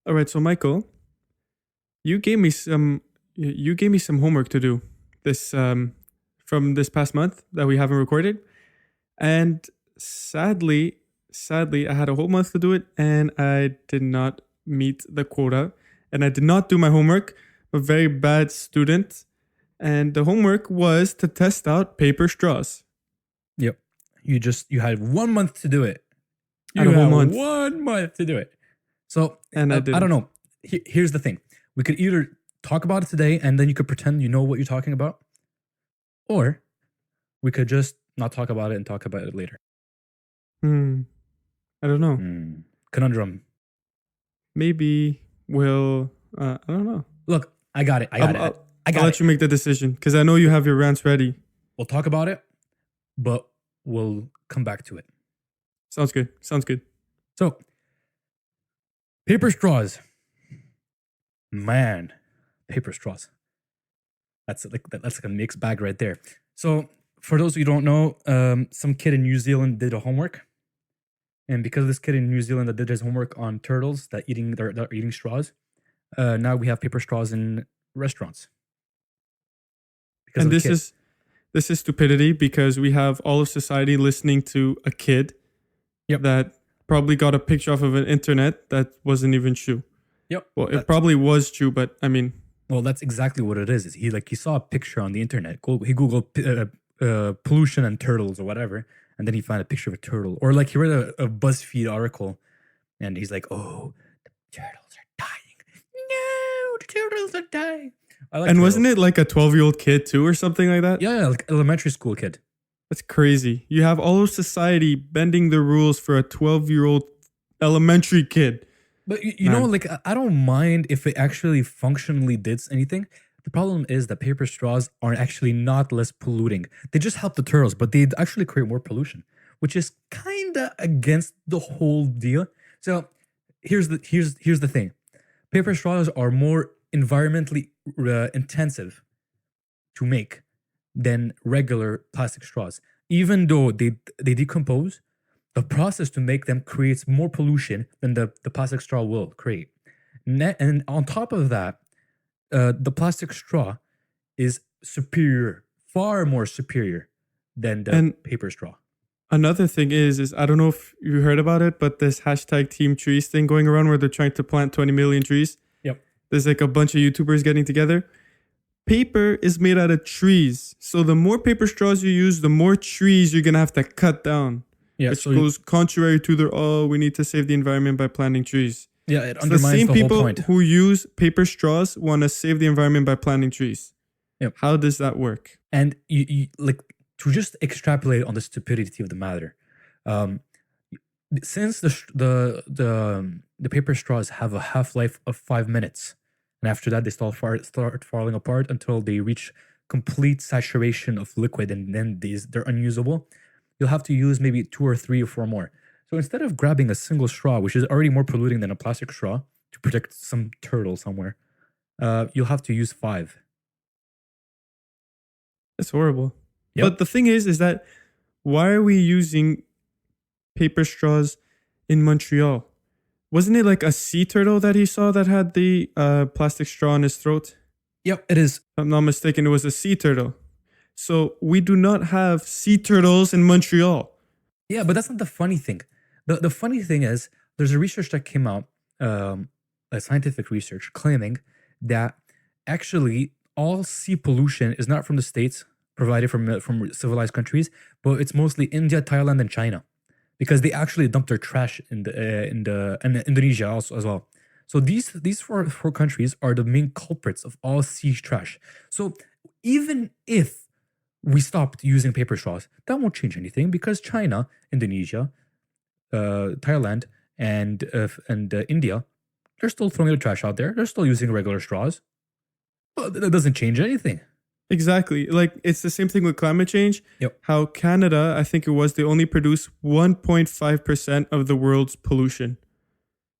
All right, so Michael, you gave me some homework to do this from this past month that we haven't recorded, and sadly, I had a whole month to do it, and I did not meet the quota, and I did not do my homework. I'm a very bad student, and the homework was to test out paper straws. Yep. You had 1 month to do it. I had a whole month. 1 month to do it. So, And I didn't. don't know. Here's the thing. We could either talk about it today and then you could pretend you know what you're talking about. Or we could just not talk about it and talk about it later. I don't know. Conundrum. Maybe we'll. I don't know. Look, I got it. I'll let you make the decision because I know you have your rants ready. We'll talk about it, but we'll come back to it. Sounds good. So, paper straws. Man, paper straws. That's like a mixed bag right there. So, for those who don't know, some kid in New Zealand did a homework. And because this kid in New Zealand that did his homework on turtles that are eating straws, now we have paper straws in restaurants. And this is stupidity because we have all of society listening to a kid that probably got a picture off of an internet that wasn't even true. Yep. Well, it probably was true, but I mean. Well, that's exactly what it is. He saw a picture on the internet. He Googled pollution and turtles or whatever. And then he found a picture of a turtle. Or like he read a BuzzFeed article and he's like, oh, the turtles are dying. No, the turtles are dying. And wasn't it like a 12-year-old kid too or something like that? Yeah, like elementary school kid. That's crazy. You have all of society bending the rules for a 12-year-old elementary kid. But you know, like I don't mind if it actually functionally did anything. The problem is that paper straws are actually not less polluting. They just help the turtles, but they actually create more pollution, which is kind of against the whole deal. So here's the thing: paper straws are more environmentally intensive to make than regular plastic straws. Even though they decompose, the process to make them creates more pollution than the plastic straw will create. And on top of that, the plastic straw is superior, far more superior than the paper straw. Another thing is I don't know if you heard about it, but this hashtag Team Trees thing going around where they're trying to plant 20 million trees. Yep. There's like a bunch of YouTubers getting together. Paper is made out of trees. So the more paper straws you use, the more trees you're going to have to cut down. Yeah, which goes contrary to their, we need to save the environment by planting trees. Yeah, it undermines the whole point. The same people who use paper straws want to save the environment by planting trees. Yep. How does that work? And you like to just extrapolate on the stupidity of the matter. Since the paper straws have a half-life of 5 minutes, and after that they start falling apart until they reach complete saturation of liquid, and then they're unusable. You'll have to use maybe 2 or 3 or 4 more. So instead of grabbing a single straw, which is already more polluting than a plastic straw, to protect some turtle somewhere, you'll have to use 5. That's horrible. Yep. But the thing is that why are we using paper straws in Montreal? Wasn't it like a sea turtle that he saw that had the plastic straw in his throat? Yep, it is. If I'm not mistaken, it was a sea turtle. So we do not have sea turtles in Montreal. Yeah, but that's not the funny thing. The funny thing is there's a research that came out, a scientific research claiming that actually all sea pollution is not from the States, provided from civilized countries, but it's mostly India, Thailand, and China, because they actually dump their trash in Indonesia also as well. So these four countries are the main culprits of all sea trash. So even if we stopped using paper straws, that won't change anything because China, Indonesia, Thailand, and India, they're still throwing their trash out there. They're still using regular straws. But that doesn't change anything. Exactly. Like, it's the same thing with climate change. Yep. How Canada, I think it was, they only produce 1.5% of the world's pollution.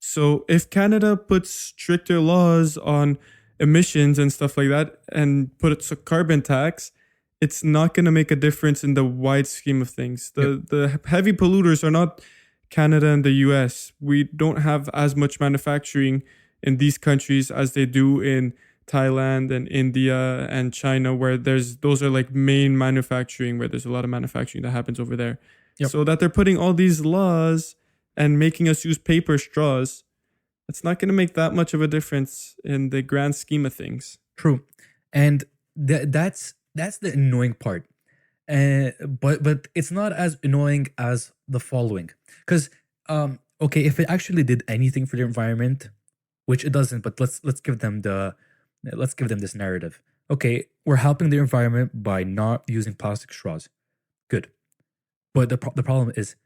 So if Canada puts stricter laws on emissions and stuff like that and puts a carbon tax, it's not going to make a difference in the wide scheme of things. The heavy polluters are not Canada and the US. We don't have as much manufacturing in these countries as they do in Thailand and India and China, where those are like main manufacturing, where there's a lot of manufacturing that happens over there. Yep. So that they're putting all these laws and making us use paper straws, it's not going to make that much of a difference in the grand scheme of things. True, and that's the annoying part. But it's not as annoying as the following, because okay, if it actually did anything for the environment, which it doesn't, but let's give them this narrative. Okay, we're helping the environment by not using plastic straws. Good, but the problem is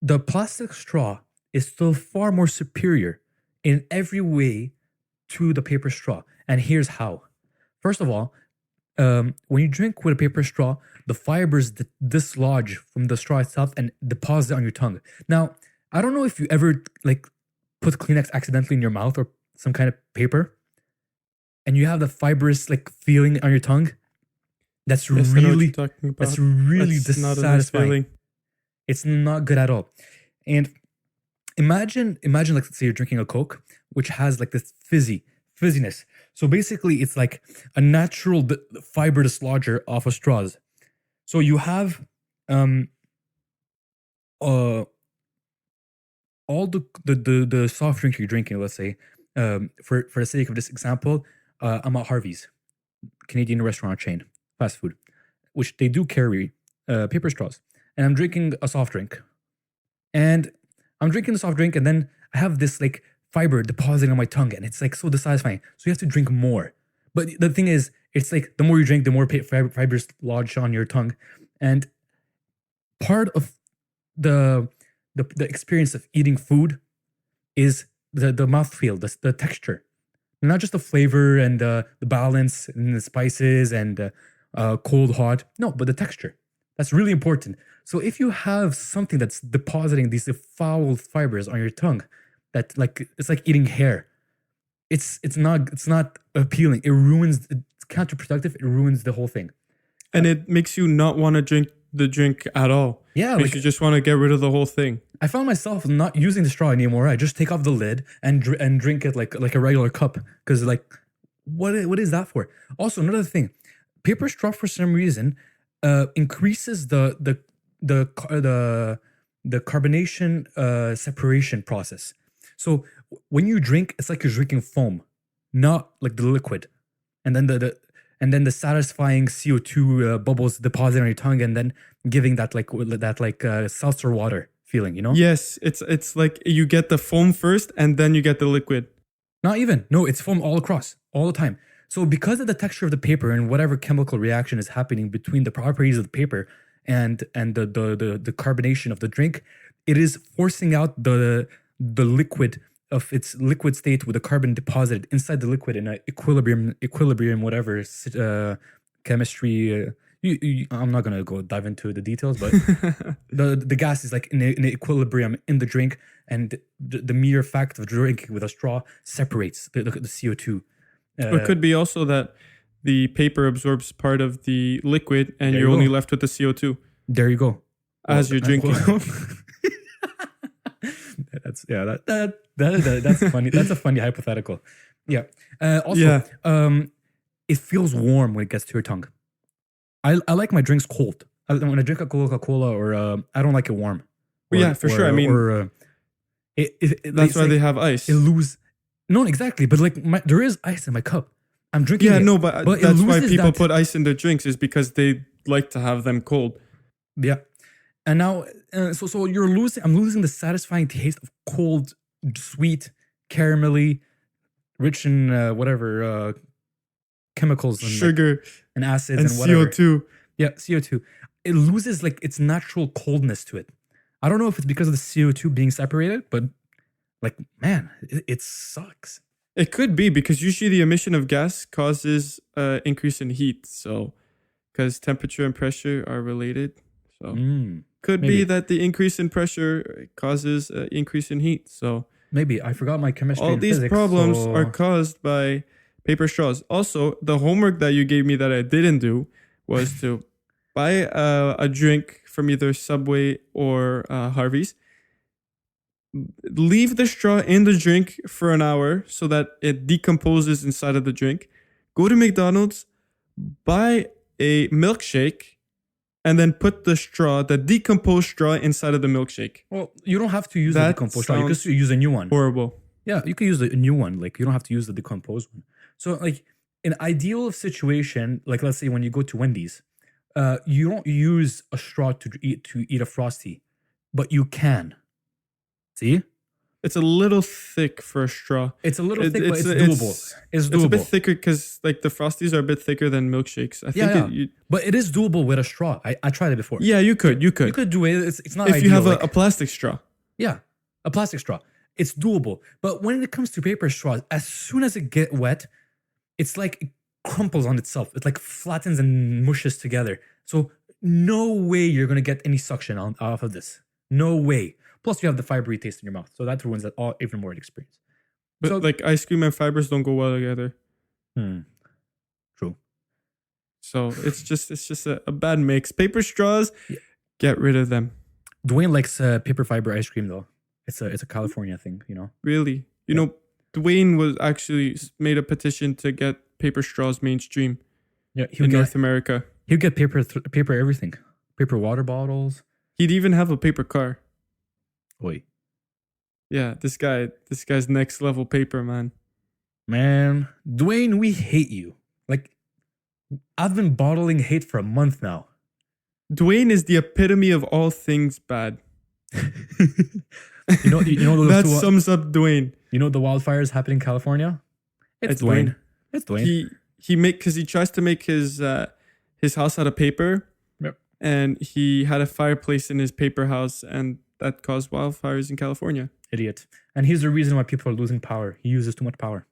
the plastic straw is still far more superior in every way to the paper straw, and here's how. First of all, when you drink with a paper straw, the fibers dislodge from the straw itself and deposit on your tongue. Now, I don't know if you ever like put Kleenex accidentally in your mouth or some kind of paper, and you have the fibrous like feeling on your tongue. That's Yes, I know what really you're talking about. that's really That's not a nice dissatisfying. feeling. It's not good at all. And imagine like let's say you're drinking a Coke, which has like this fizziness. So basically, it's like a natural fiber dislodger off of straws. So you have uh all the soft drink you're drinking. Let's say for the sake of this example, I'm at Harvey's, Canadian restaurant chain, fast food, which they do carry paper straws, and I'm drinking a soft drink, and I'm drinking the soft drink, and then I have this like fiber depositing on my tongue, and it's like so dissatisfying. So you have to drink more. But the thing is, it's like the more you drink, the more fibers lodge on your tongue, and part of the the experience of eating food is the mouthfeel, the texture, not just the flavor and the balance and the spices and cold, hot. No, but the texture. That's really important. So if you have something that's depositing these foul fibers on your tongue, that like it's like eating hair. It's not appealing. It ruins. It's counterproductive. It ruins the whole thing. And it makes you not want to drink the drink at all. Yeah, Makes like you just want to get rid of the whole thing. I found myself not using the straw anymore. I just take off the lid and drink it like a regular cup, because like what is that for? Also, another thing, paper straw for some reason increases the carbonation separation process. So when you drink, it's like you're drinking foam, not like the liquid, and then the satisfying CO2 bubbles deposit on your tongue, and then giving that seltzer water feeling. You know? Yes, it's like you get the foam first and then you get the liquid. Not even. No, it's foam all across, all the time. So because of the texture of the paper and whatever chemical reaction is happening between the properties of the paper and the carbonation of the drink, it is forcing out the liquid of its liquid state with the carbon deposited inside the liquid in an equilibrium whatever chemistry. I'm not gonna go dive into the details, but the gas is like in an equilibrium in the drink, and the mere fact of drinking with a straw separates the CO2. It could be also that the paper absorbs part of the liquid and There you're you only go. left with the CO2 There you go. as you're drinking. That's funny. That's a funny hypothetical. Yeah. Also, Yeah. it feels warm when it gets to your tongue. I like my drinks cold. When I drink a Coca-Cola, or I don't like it warm. Yeah, for sure. I mean, that's why they have ice. It lose. No, exactly. But like there is ice in my cup. I'm drinking Yeah, it. no, but it that's why loses people that- put ice in their drinks, is because they like to have them cold. Yeah. And now, so you're losing. I'm losing the satisfying taste of cold, sweet, caramelly, rich in whatever chemicals and Sugar and acids and and whatever. CO2. Yeah, CO2. It loses like its natural coldness to it. I don't know if it's because of the CO2 being separated, but like, man, it sucks. It could be because usually the emission of gas causes increase in heat. So, because temperature and pressure are related. So, could maybe. be that the increase in pressure causes increase in heat. So, Maybe I forgot my chemistry. all and these physics, problems so- are caused by paper straws. Also, the homework that you gave me that I didn't do was to buy a drink from either Subway or Harvey's. leave the straw in the drink for an hour so that it decomposes inside of the drink. Go to McDonald's, buy a milkshake, and then put the decomposed straw inside of the milkshake. Well, you don't have to use the That decomposed straw. You could sounds use a new one. horrible. Yeah, you could use a new one. Like you don't have to use the decomposed one. So like an ideal situation, like let's say when you go to Wendy's, you don't use a straw to eat a Frosty, but you can. See? It's a little thick for a straw. It's a little thick, but it's doable. It's doable. It's a bit thicker because like the Frosties are a bit thicker than milkshakes. I think but it is doable with a straw. I tried it before. Yeah, you could. You could do it. It's not if ideal. You have a plastic straw. Yeah, a plastic straw. It's doable. But when it comes to paper straws, as soon as it get wet, it's like it crumples on itself. It like flattens and mushes together. So no way you're gonna get any suction off of this. No way. Plus you have the fibery taste in your mouth. So that ruins that all even more experience. But so, like ice cream and fibers don't go well together. True. So it's just a bad mix. Paper straws, get rid of them. Dwayne likes paper fiber ice cream though. It's a California thing, you know. Really? You know, Dwayne was actually made a petition to get paper straws mainstream. Yeah, in North America. He'd get paper everything. Paper water bottles. He'd even have a paper car. Oi. Yeah, this guy's next level paper, man. Man, Dwayne, we hate you. Like, I've been bottling hate for a month now. Dwayne is the epitome of all things bad. You know that sums up Dwayne. You know the wildfires happening in California? It's Dwayne. It's Dwayne. He tries to make his house out of paper. Yep. And he had a fireplace in his paper house, and that caused wildfires in California. Idiot. And he's the reason why people are losing power. He uses too much power.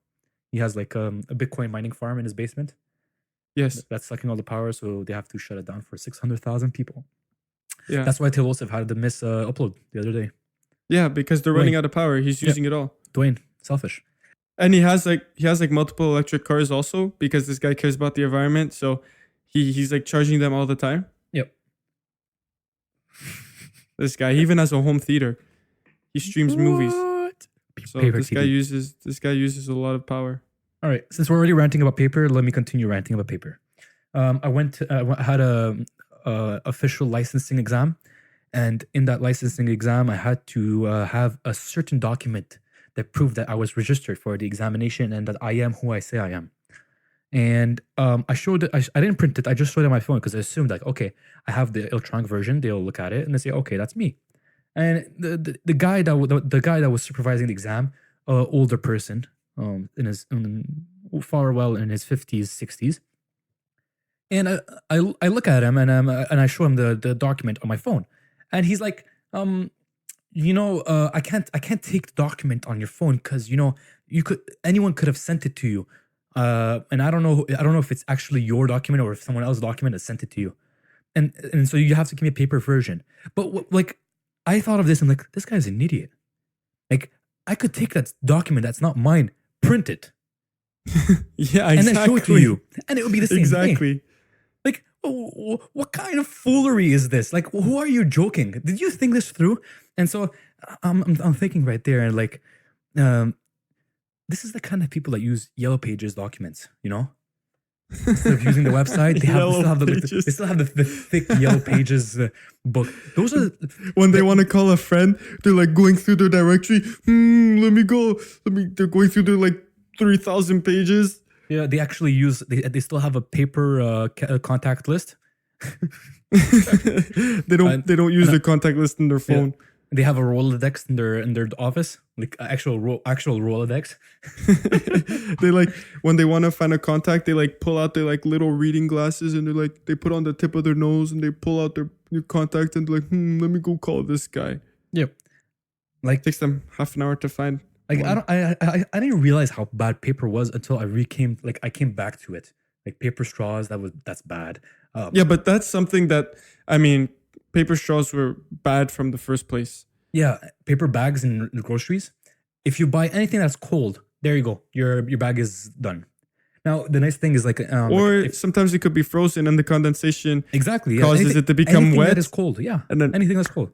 He has like a Bitcoin mining farm in his basement. Yes. That's sucking all the power, so they have to shut it down for 600,000 people. Yeah. That's why Taylosif had to miss upload the other day. Yeah, because they're running out of power. He's using it all. Dwayne, selfish. And he has multiple electric cars also because this guy cares about the environment. So he's like charging them all the time. Yep. This guy, he even has a home theater. He streams movies. So Paper this guy uses a lot of power. All right, since we're already ranting about paper, let me continue ranting about paper. I had a official licensing exam, and in that licensing exam, I had to have a certain document that proved that I was registered for the examination and that I am who I say I am. And I showed it. I didn't print it. I just showed it on my phone because I assumed like, okay, I have the electronic version. They'll look at it and they say, okay, that's me. And the guy that was supervising the exam, older person, in his far well in his 50s, 60s. And I look at him and I show him the document on my phone, and he's like, I can't take the document on your phone because anyone could have sent it to you, and I don't know if it's actually your document or if someone else's document has sent it to you, and so you have to give me a paper version. But I thought of this and like, this guy's an idiot. Like, I could take that document that's not mine, print it. Yeah, exactly. And then show it to you. And it would be the same thing. Exactly. Like, what kind of foolery is this? Like, who are you joking? Did you think this through? And so I'm thinking right there, and like, this is the kind of people that use Yellow Pages documents, you know? Instead of using the website, they still have the thick Yellow Pages book. Those are when they want to call a friend, they're like going through their directory. They're going through their like 3,000 pages. Yeah, they actually use. They still have a paper contact list. They don't use the contact list in their phone. Yeah. They have a Rolodex in their office, like actual Rolodex. They like when they want to find a contact, they like pull out their like little reading glasses and they put on the tip of their nose and they pull out their new contact and they're like, let me go call this guy. Yep. Like, it takes them half an hour to find. Like, I didn't realize how bad paper was until I came back to it. Like, paper straws, that's bad. Yeah, but that's something that, paper straws were bad from the first place. Yeah, paper bags in groceries. If you buy anything that's cold, there you go. Your bag is done. Now, the nice thing is sometimes it could be frozen and the condensation causes it to become anything wet. That is cold, yeah. And then anything that's cold.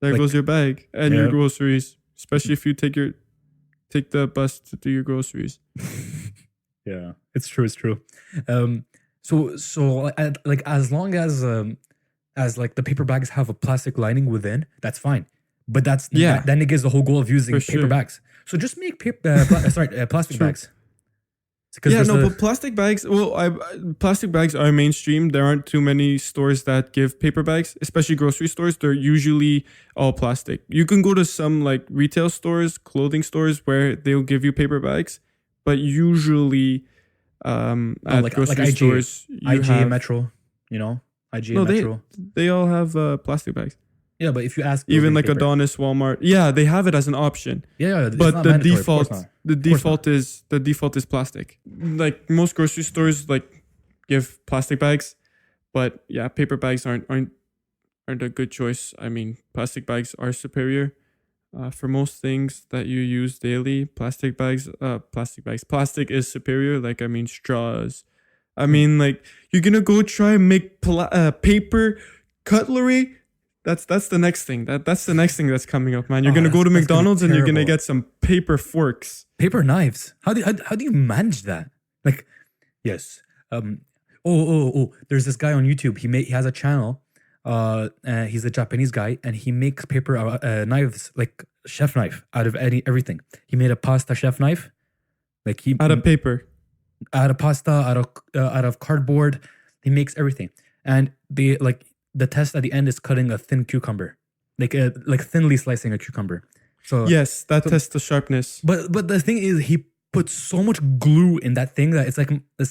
There Like, goes your bag and your yeah. groceries, especially if you take the bus to do your groceries. Yeah, it's true. It's true. Like as long as like the paper bags have a plastic lining within, that's that Yeah, then negates the whole goal of for using paper sure. bags. So just make plastic True. bags because Yeah, there's no, a but plastic bags. Well, plastic bags are mainstream. There aren't too many stores that give paper bags, especially grocery stores. They're usually all plastic. You can go to some like retail stores, clothing stores, where they'll give you paper bags, but usually at like grocery IGA, stores you have Metro, you know, IGA no. They Metro. they all have plastic bags. Yeah, but if you ask, they'll give Even you like paper. Adonis, Walmart. Yeah, they have it as an option. Yeah, it's But not mandatory. Of course not. the Of course not. default is plastic. Like most grocery stores like give plastic bags, but yeah, paper bags aren't a good choice. I mean, plastic bags are superior. For most things that you use daily, plastic is superior. Like I mean, straws. I Hmm. mean, like you're gonna go try and make paper cutlery. That's the next thing. That's the next thing that's coming up, man. You're Oh, gonna go to that's gonna be McDonald's and you're gonna terrible. get some paper forks. Paper knives. How do you manage that? Like, yes. There's this guy on YouTube. He has a channel. He's a Japanese guy, and he makes paper knives, like chef knife, out of everything. He made a pasta chef knife, like Out of paper. out of pasta, out of cardboard. He makes everything, and the test at the end is cutting a thin cucumber, like thinly slicing a cucumber. So Yes, that so tests the sharpness. but the thing is, he puts so much glue in that thing that it's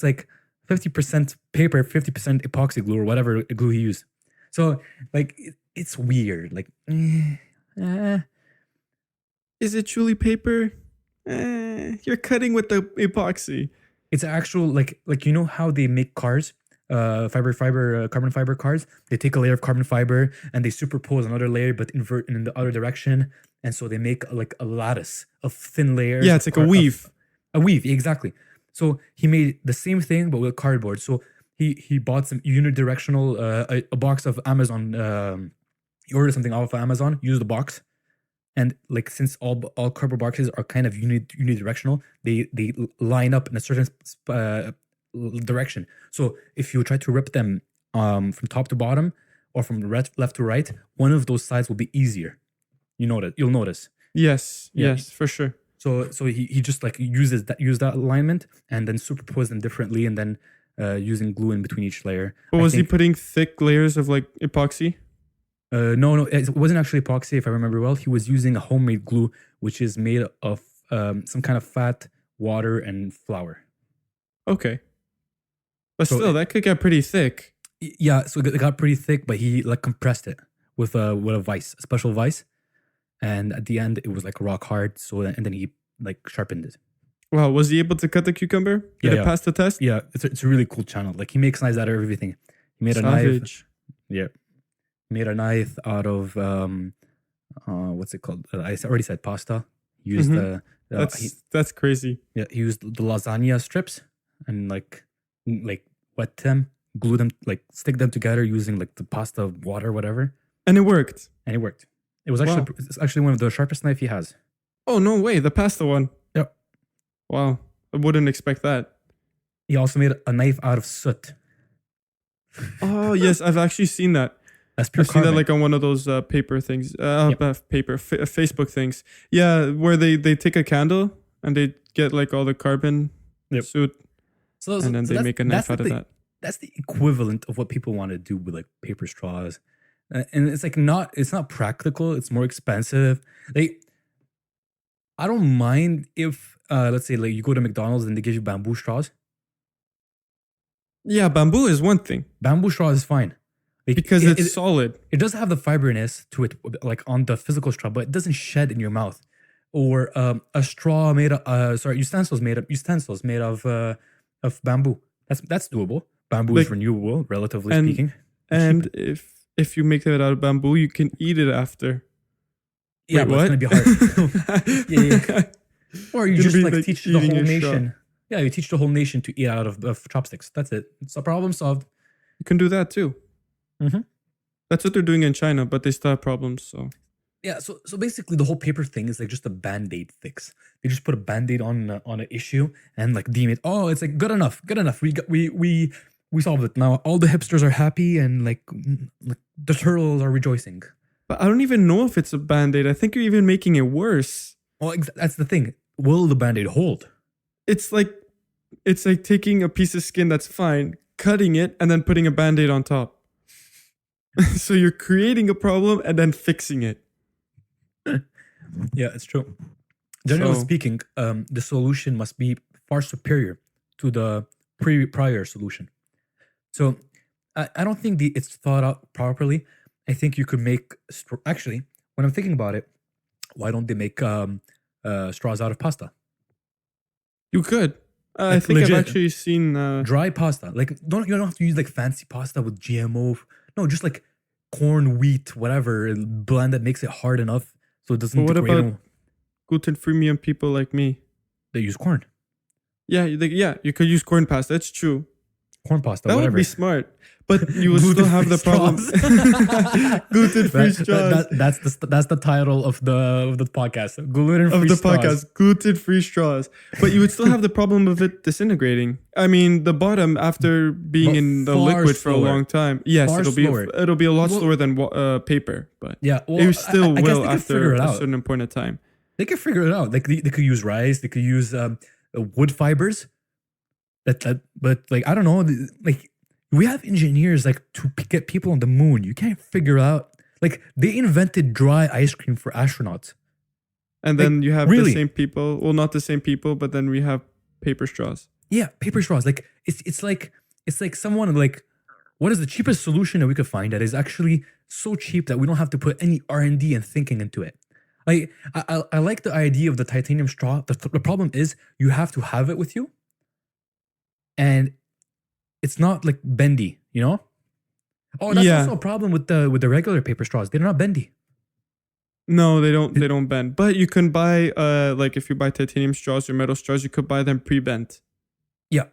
like 50% paper, 50% epoxy glue or whatever glue he used. So like it's weird. Like, Is it truly paper? You're cutting with the epoxy. it's actual like you know how they make cars, carbon fiber cars. They take a layer of carbon fiber and they superpose another layer, but invert in the other direction, and so they make like a lattice of thin layers. Yeah, of it's like a weave. A weave, exactly. So he made the same thing but with cardboard. So he bought some unidirectional a box of Amazon. He ordered something off of Amazon, used the box, and like since all cardboard boxes are kind of unidirectional, they line up in a certain direction. So if you try to rip them from top to bottom or from left to right, one of those sides will be easier. You'll notice. Yes, Yeah. yes, for sure. So he just like use that alignment and then superpose them differently, and then using glue in between each layer. But I was he think- putting thick layers of like epoxy? No, it wasn't actually epoxy, if I remember well. He was using a homemade glue, which is made of some kind of fat, water, and flour. Okay. But So still, that could get pretty thick. Yeah, so it got pretty thick, but he like compressed it with a vice, a special vice, and at the end it was like rock hard. So and then he like sharpened it. Wow, was he able to cut the cucumber? Did Yeah. it pass the test? Yeah, it's a really cool channel. Like he makes knives out of everything. He made a knife. Savage. Yeah, made a knife out of what's it called? I already said pasta. He used That's crazy. he used the lasagna strips and like wet them, glue them, like stick them together using like the pasta water, whatever, And it worked. and it worked. It's actually one of the sharpest knife he has. Oh, no way. The pasta one. Yep. Wow. I wouldn't expect that. He also made a knife out of soot. Oh, yes. I've actually seen that. That's pure I've seen that carbon. like on one of those paper things. Facebook things. Yeah, where they take a candle and they get like all the carbon Yep. soot and then they make a knife out of that. That's the equivalent of what people want to do with like paper straws, and it's like it's not practical. It's more expensive. Like, I don't mind if let's say like you go to McDonald's and they give you bamboo straws. Yeah, bamboo is one thing Bamboo straw is fine. Like, because it's solid. it does have the fiberiness to it, like on the physical straw, but it doesn't shed in your mouth. Or a straw made of utensils made of bamboo. That's doable. Bamboo is Like- renewable, relatively and- speaking. And if you make it out of bamboo, you can eat it after. Yeah, Wait, but what? it's gonna be hard. Yeah. Or you Gonna just be like like teach the eating whole a straw. nation. Yeah, you teach the whole nation to eat out of chopsticks. That's it. It's a problem solved. You can do that too. Mhm. That's what they're doing in China, but they still have problems. So Yeah, so basically the whole paper thing is like just a band-aid fix. They just put a band-aid on an issue and like deem it, oh, it's like good enough, good enough. We solved it. Now all the hipsters are happy and like the turtles are rejoicing. But I don't even know if it's a band-aid. I think you're even making it worse. Well, that's the thing. Will the band-aid hold? It's like taking a piece of skin that's fine, cutting it, and then putting a band-aid on top. So you're creating a problem and then fixing it. Yeah, it's true. Generally So- speaking, the solution must be far superior to the prior solution. So I don't think it's thought out properly. I think you could make actually, when I'm thinking about it, why don't they make straws out of pasta? You could. I Like, think legit. I've actually seen. Dry pasta. Like you don't have to use like fancy pasta with GMO. No, just like corn, wheat, whatever, blend that makes it hard enough so it doesn't But what degrade. about gluten-free meal people like me? They use corn. Yeah, you could use corn pasta. That's true. Corn pasta, That whatever. would be smart. But you would still have the problem. Gluten-free straws. That's the title of the podcast. Gluten-free Of the straws. podcast, gluten-free straws. But you would still have the problem of it disintegrating. I mean, the bottom after being But in the far liquid for a slower. long time. Yes, Far slower. it'll be a lot Well- slower than paper, but Yeah, well, it still I guess will they could figure after it a out. certain point of time. They could figure it out. Like they could use rice. They could use wood fibers. But like I don't know. Like we have engineers like to get people on the moon. You can't figure out. Like they invented dry ice cream for astronauts. And then you have really? the same people. Well, not the same people, but then we have paper straws. Yeah, paper straws. Like it's like someone like, what is the cheapest solution that we could find that is actually so cheap that we don't have to put any R&D and thinking into it. Like I like the idea of the titanium straw. The problem is you have to have it with you, and it's not like bendy. You know. Oh, that's Yeah. also a problem with the regular paper straws. They're not bendy. No, they don't. They don't bend. But you can buy, like if you buy titanium straws or metal straws, you could buy them pre-bent. Yeah,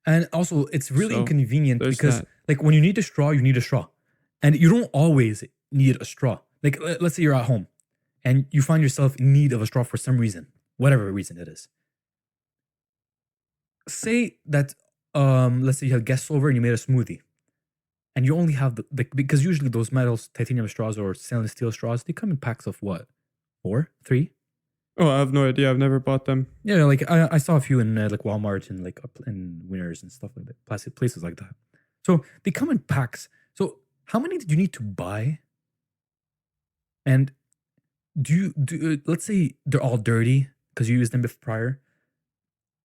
and also it's really So, inconvenient there's because that. like when you need a straw, you need a straw, and you don't always need a straw. Like let's say you're at home, and you find yourself in need of a straw for some reason, whatever reason it is. Say that let's say you have guests over and you made a smoothie, and you only have because usually those titanium straws or stainless steel straws, they come in packs of what, 4, 3. Oh, I have no idea. I've never bought them. Yeah, like I saw a few in like Walmart and like up in Winners and stuff like that, places like that. So they come in packs. So how many did you need to buy? And let's say they're all dirty because you used them prior.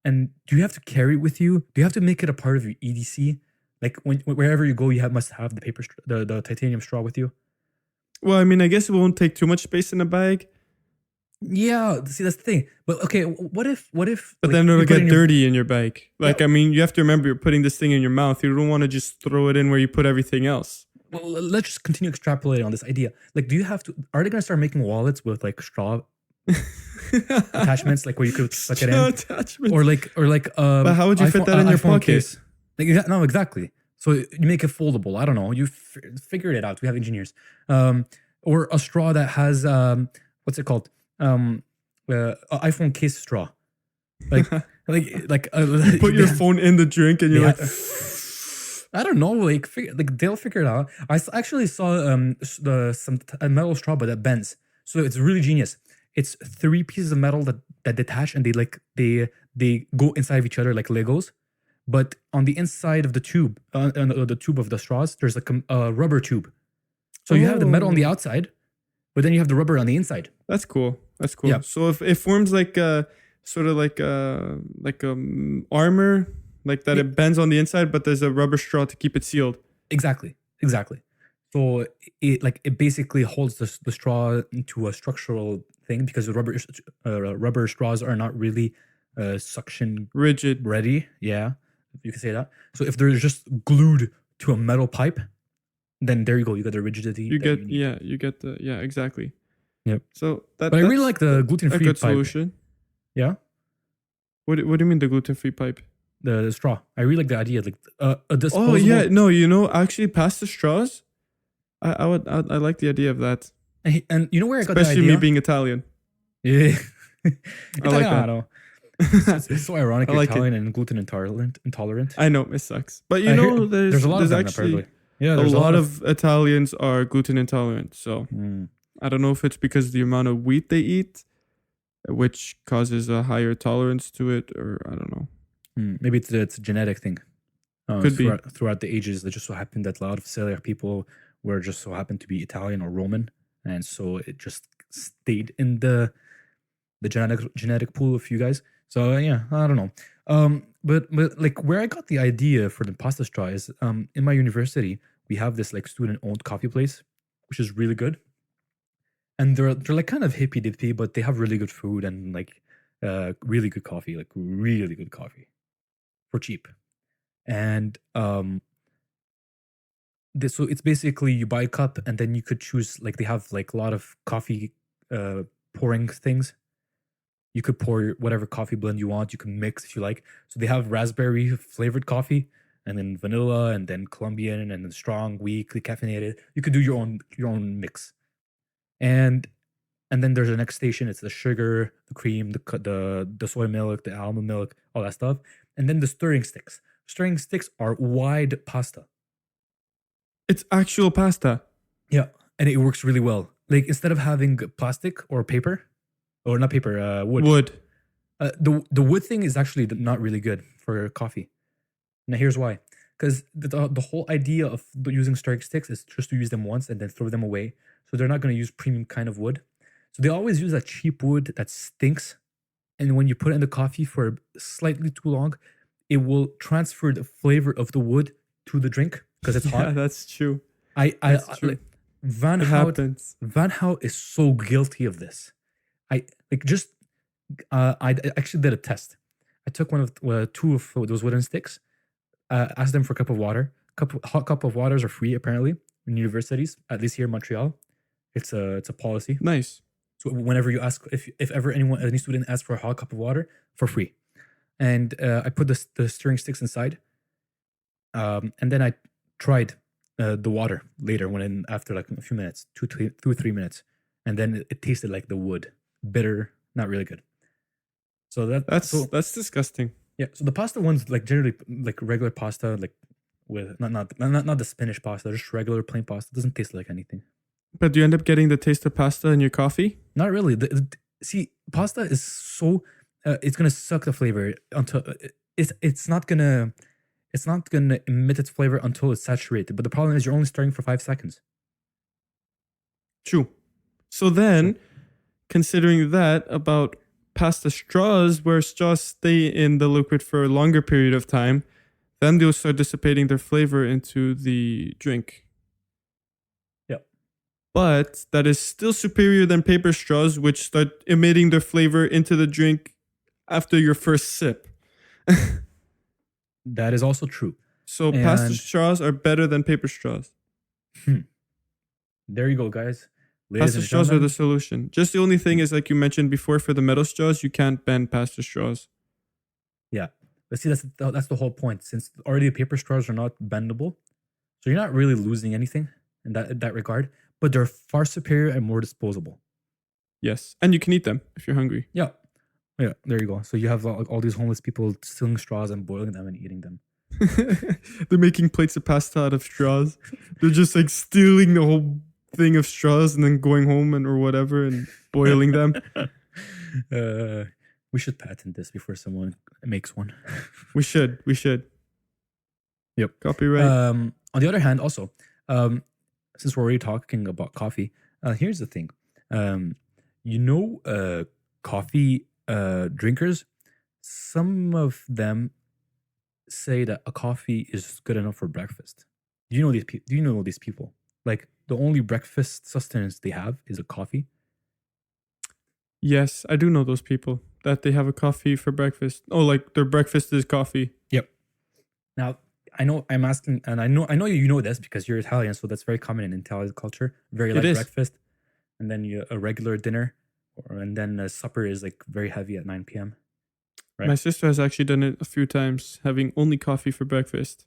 And do you have to carry it with you? Do you have to make it a part of your EDC? Like wherever you go, you must have the titanium straw with you. Well, I mean, I guess it won't take too much space in a bag. Yeah, see that's the thing. But okay, what if? But like, then you it'll put it get in your- dirty in your bag. Like, Yeah. I mean, you have to remember you're putting this thing in your mouth. You don't want to just throw it in where you put everything else. Well, let's just continue extrapolating on this idea. Like, do you have to? Are they gonna start making wallets with like straw attachments, like where you could plug it Straw in, attachments. or like But how would you fit that in your iPhone pocket? case? Like, no, exactly. So you make it foldable. I don't know. You figured it out. We have engineers. Or a straw that has what's it called? A iPhone case straw. Like You put your phone in the drink and you're Yeah. like, I don't know, like they'll figure it out. I actually saw a metal straw but that bends, so it's really genius. It's 3 pieces of metal that detach and they go inside of each other like Legos, but on the inside of the tube, the tube of the straws, there's like a rubber tube. So you have the metal on the outside, but then you have the rubber on the inside. that's cool. That's cool. Yeah. So if it forms like sort of like armor, like that, Yeah. it bends on the inside, but there's a rubber straw to keep it sealed. Exactly. So it basically holds the straw into a structural thing because the rubber straws are not really suction Rigid. ready. Yeah, you can say that. So if they're just glued to a metal pipe, then there you go. You got the rigidity. You that get need. you get the exactly. Yep. So But I really like the a gluten-free good pipe. solution. Yeah, What do you mean the gluten-free pipe? the straw. I really like the idea. Like a disposable. Oh yeah, no, actually past the straws, I like the idea of that. And you know where I got the especially me idea? being Italian. Yeah. I like that. Italiano. It's so ironic. I You're like it. Italian and gluten intolerant. Intolerant. I know it sucks, but I hear there's there's a lot of there's them actually apparently. Yeah, a there's a lot lot of. of Italians are gluten intolerant. So Mm, I don't know if it's because of the amount of wheat they eat, which causes a higher tolerance to it, or I don't know. maybe it's a genetic thing. Could be. Throughout the ages, it just so happened that a lot of celiac people were just so happened to be Italian or Roman, and so it just stayed in the genetic pool of you guys. So yeah, I don't know. But like where I got the idea for the pasta straw is in my university we have this like student owned coffee place, which is really good, and they're like kind of hippy dippy, but they have really good food and like really good coffee, like really good coffee for cheap. And so it's basically you buy a cup and then you could choose, like they have like a lot of coffee pouring things. You could pour whatever coffee blend you want. You can mix if you like. So they have raspberry flavored coffee, and then vanilla, and then Colombian, and then strong, weak, caffeinated. You could do your own mix. And and then there's the next station. It's the sugar, the cream, the soy milk, the almond milk, all that stuff. And then the stirring sticks. Stirring sticks are wide pasta. It's actual pasta. Yeah, and it works really well. Like instead of having plastic or paper, or not paper, wood. Wood. The wood thing is actually not really good for coffee. Now here's why. Because the whole idea of using stirring sticks is just to use them once and then throw them away. So they're not going to use premium kind of wood. So they always use that cheap wood that stinks. And when you put it in the coffee for slightly too long, it will transfer the flavor of the wood to the drink because it's Yeah, hot. that's true. I That's true. like, Van It Hout happens. Van Hout is so guilty of this. I like just I actually did a test. I took one of two of those wooden sticks, asked them for a cup of water. Hot cup of waters are free apparently in universities, at least here in Montreal. It's a policy. Nice. So whenever you ask, if ever any student asks for a hot cup of water, for free. And I put the stirring sticks inside, and then I tried the water later after like a few minutes, 2 3 minutes, and then it tasted like the wood, bitter, not really good. So That's disgusting. yeah. So the pasta ones like generally like regular pasta, like with not the spinach pasta, just regular plain pasta. Doesn't taste like anything. But do you end up getting the taste of pasta in your coffee? Not really. See, pasta is so it's gonna suck the flavor until it's not gonna emit its flavor until it's saturated. But the problem is you're only stirring for 5 seconds. True. So then, considering that about pasta straws, where straws stay in the liquid for a longer period of time, then they'll start dissipating their flavor into the drink. Yep. But that is still superior than paper straws, which start emitting their flavor into the drink after your first sip. That is also true. So pasta And straws are better than paper straws. there you go, guys. Ladies Pasta and straws are the gentlemen. solution. Just the only thing is, like you mentioned before, for the metal straws, you can't bend pasta straws. Yeah. But see, that's the whole point. Since already the paper straws are not bendable, so you're not really losing anything in that regard. But they're far superior and more disposable. Yes. And you can eat them if you're hungry. Yeah. Yeah, there you go. So you have all these homeless people stealing straws and boiling them and eating them. They're making plates of pasta out of straws. They're just like stealing the whole thing of straws and then going home or whatever and boiling them. We should patent this before someone makes one. We should. Yep. Copyright. On the other hand, also, since we're already talking about coffee, here's the thing. Coffee drinkers, some of them say that a coffee is good enough for breakfast. Do you know these people? Do you know these people? Like the only breakfast sustenance they have is a coffee. Yes, I do know those people that they have a coffee for breakfast. Oh, like their breakfast is coffee. Yep. Now I know I'm asking, and I know you know this because you're Italian, so that's very common in Italian culture. Very light breakfast, and then a regular dinner, and then a supper is like very heavy at 9 p.m. Right? My sister has actually done it a few times, having only coffee for breakfast.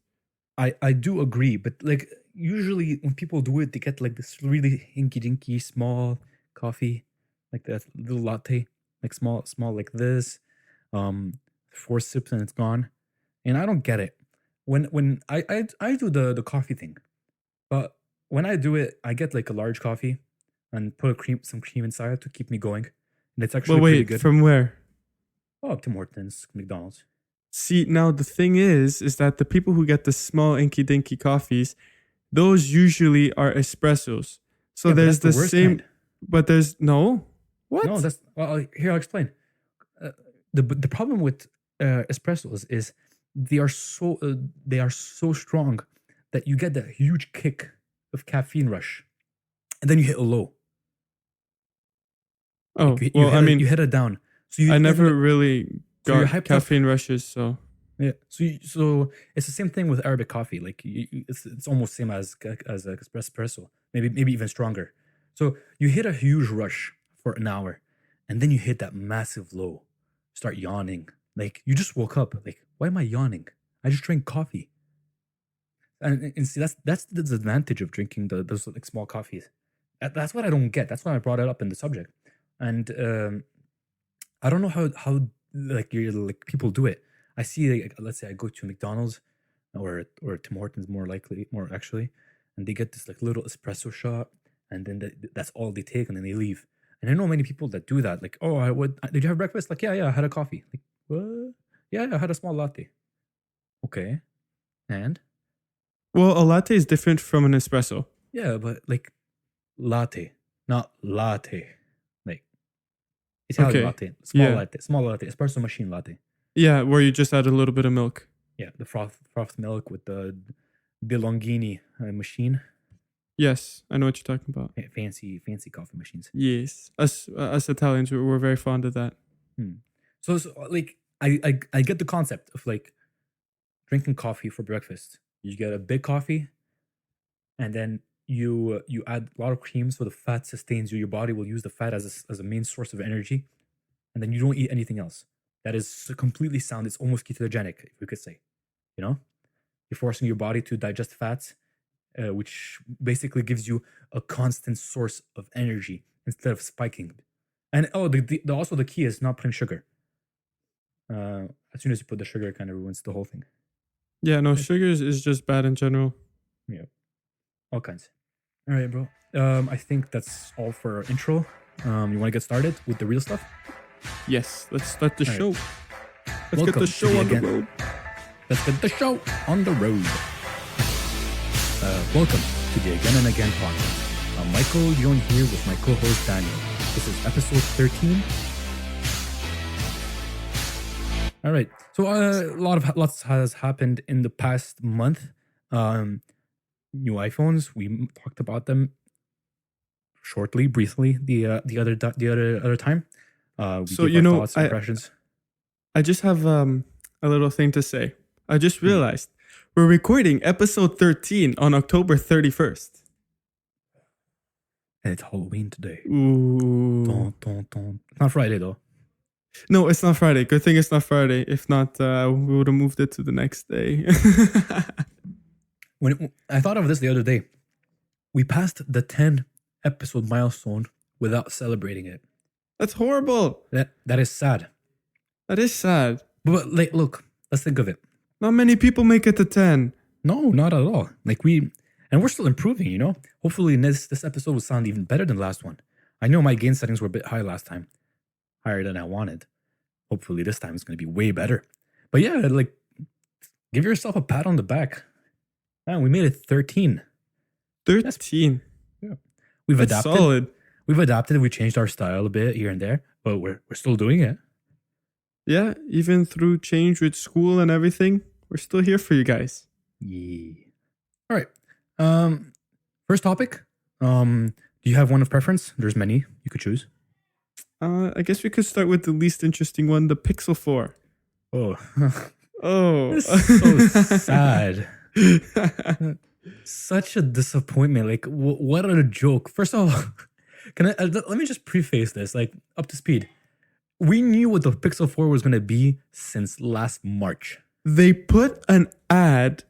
I do agree, but like usually when people do it, they get like this really hinky dinky small coffee, like that little latte, like small like this. Um, 4 sips and it's gone. And I don't get it. When I do the coffee thing, but when I do it, I get like a large coffee and put some cream inside to keep me going, and it's But actually pretty wait, good. from where? Oh, Tim Hortons, McDonald's. See, now the thing is that the people who get the small inky dinky coffees, those usually are espressos. So Yeah, but that's there's the the worst same, kind. but there's no. No, What? that's well. Here, I'll explain. Uh, the problem with espressos is they are so they are so strong that you get that huge kick of caffeine rush, and then you hit a low. Like Oh, well, I you mean, hit it down. So I and never like, really so you're got hyped up. caffeine rushes, so Yeah. So it's the same thing with Arabic coffee. Like it's almost same as a espresso. Maybe even stronger. So you hit a huge rush for an hour, and then you hit that massive low. Start yawning. Like you just woke up. Like why am I yawning? I just drank coffee. And see that's the disadvantage of drinking those like small coffees. That's what I don't get. That's why I brought it up in the subject. And I don't know how like you like people do it. I see like, let's say I go to McDonald's or Tim Hortons more actually, and they get this like little espresso shot, and then that's all they take, and then they leave. And I know many people that do that. Like, oh, did you have breakfast? Like, yeah, I had a coffee. Like, what? Yeah, I had a small latte. Okay, and well, a latte is different from an espresso. yeah, but like latte, not latte. Like Italian Okay. latte, Yeah. small latte, espresso machine latte. Yeah, where you just add a little bit of milk. Yeah, the froth milk with the DeLonghi machine. Yes, I know what you're talking about. Fancy coffee machines. Yes, us Italians, we're very fond of that. So like I get the concept of like drinking coffee for breakfast. You get a big coffee, and then you add a lot of cream so the fat sustains you. Your body will use the fat as a main source of energy, and then you don't eat anything else. That is completely sound. It's almost ketogenic, if we could say. You know, you're forcing your body to digest fats, which basically gives you a constant source of energy instead of spiking. And oh, also the key is not putting sugar. As soon as you put the sugar, it kind of ruins the whole thing. Yeah, no, sugars is just bad in general. Yeah, all kinds. All right, bro. I think that's all for our intro. You want to get started with the real stuff? Yes, let's start the All show. right. Let's Welcome get the to show the on the again- road. Let's get the show on the road. Welcome to the Again and Again podcast. I'm Michael Young here with my co-host Daniel. This is episode 13. All right. So lots has happened in the past month. New iPhones. We talked about them shortly, briefly the other time. We So, gave you our know, thoughts, impressions. I just have a little thing to say. I just realized we're recording episode 13 on October 31st. And it's Halloween today. Ooh. Dun, dun, dun. It's not Friday though. No, it's not Friday. Good thing it's not Friday. If not, we would have moved it to the next day. When I thought of this the other day, we passed the 10 episode milestone without celebrating it. That's horrible. That is sad. That is sad. But like, look, let's think of it. Not many people make it to 10. No, not at all. Like we're still improving. You know. Hopefully, this episode will sound even better than the last one. I know my gain settings were a bit high last time, higher than I wanted. Hopefully, this time it's going to be way better. But yeah, like, give yourself a pat on the back. Man, we made it 13. 13. Yeah. We've That's adapted. solid. We've adapted. We changed our style a bit here and there, but we're still doing it. Yeah, even through change with school and everything, we're still here for you guys. Yeah. All right. First topic. Do you have one of preference? There's many you could choose. I guess we could start with the least interesting one, the Pixel 4. Oh, Oh. this is so sad. Such a disappointment. Like, what a joke. First of all, let me just preface this, like, up to speed. We knew what the Pixel 4 was going to be since last March. They put an ad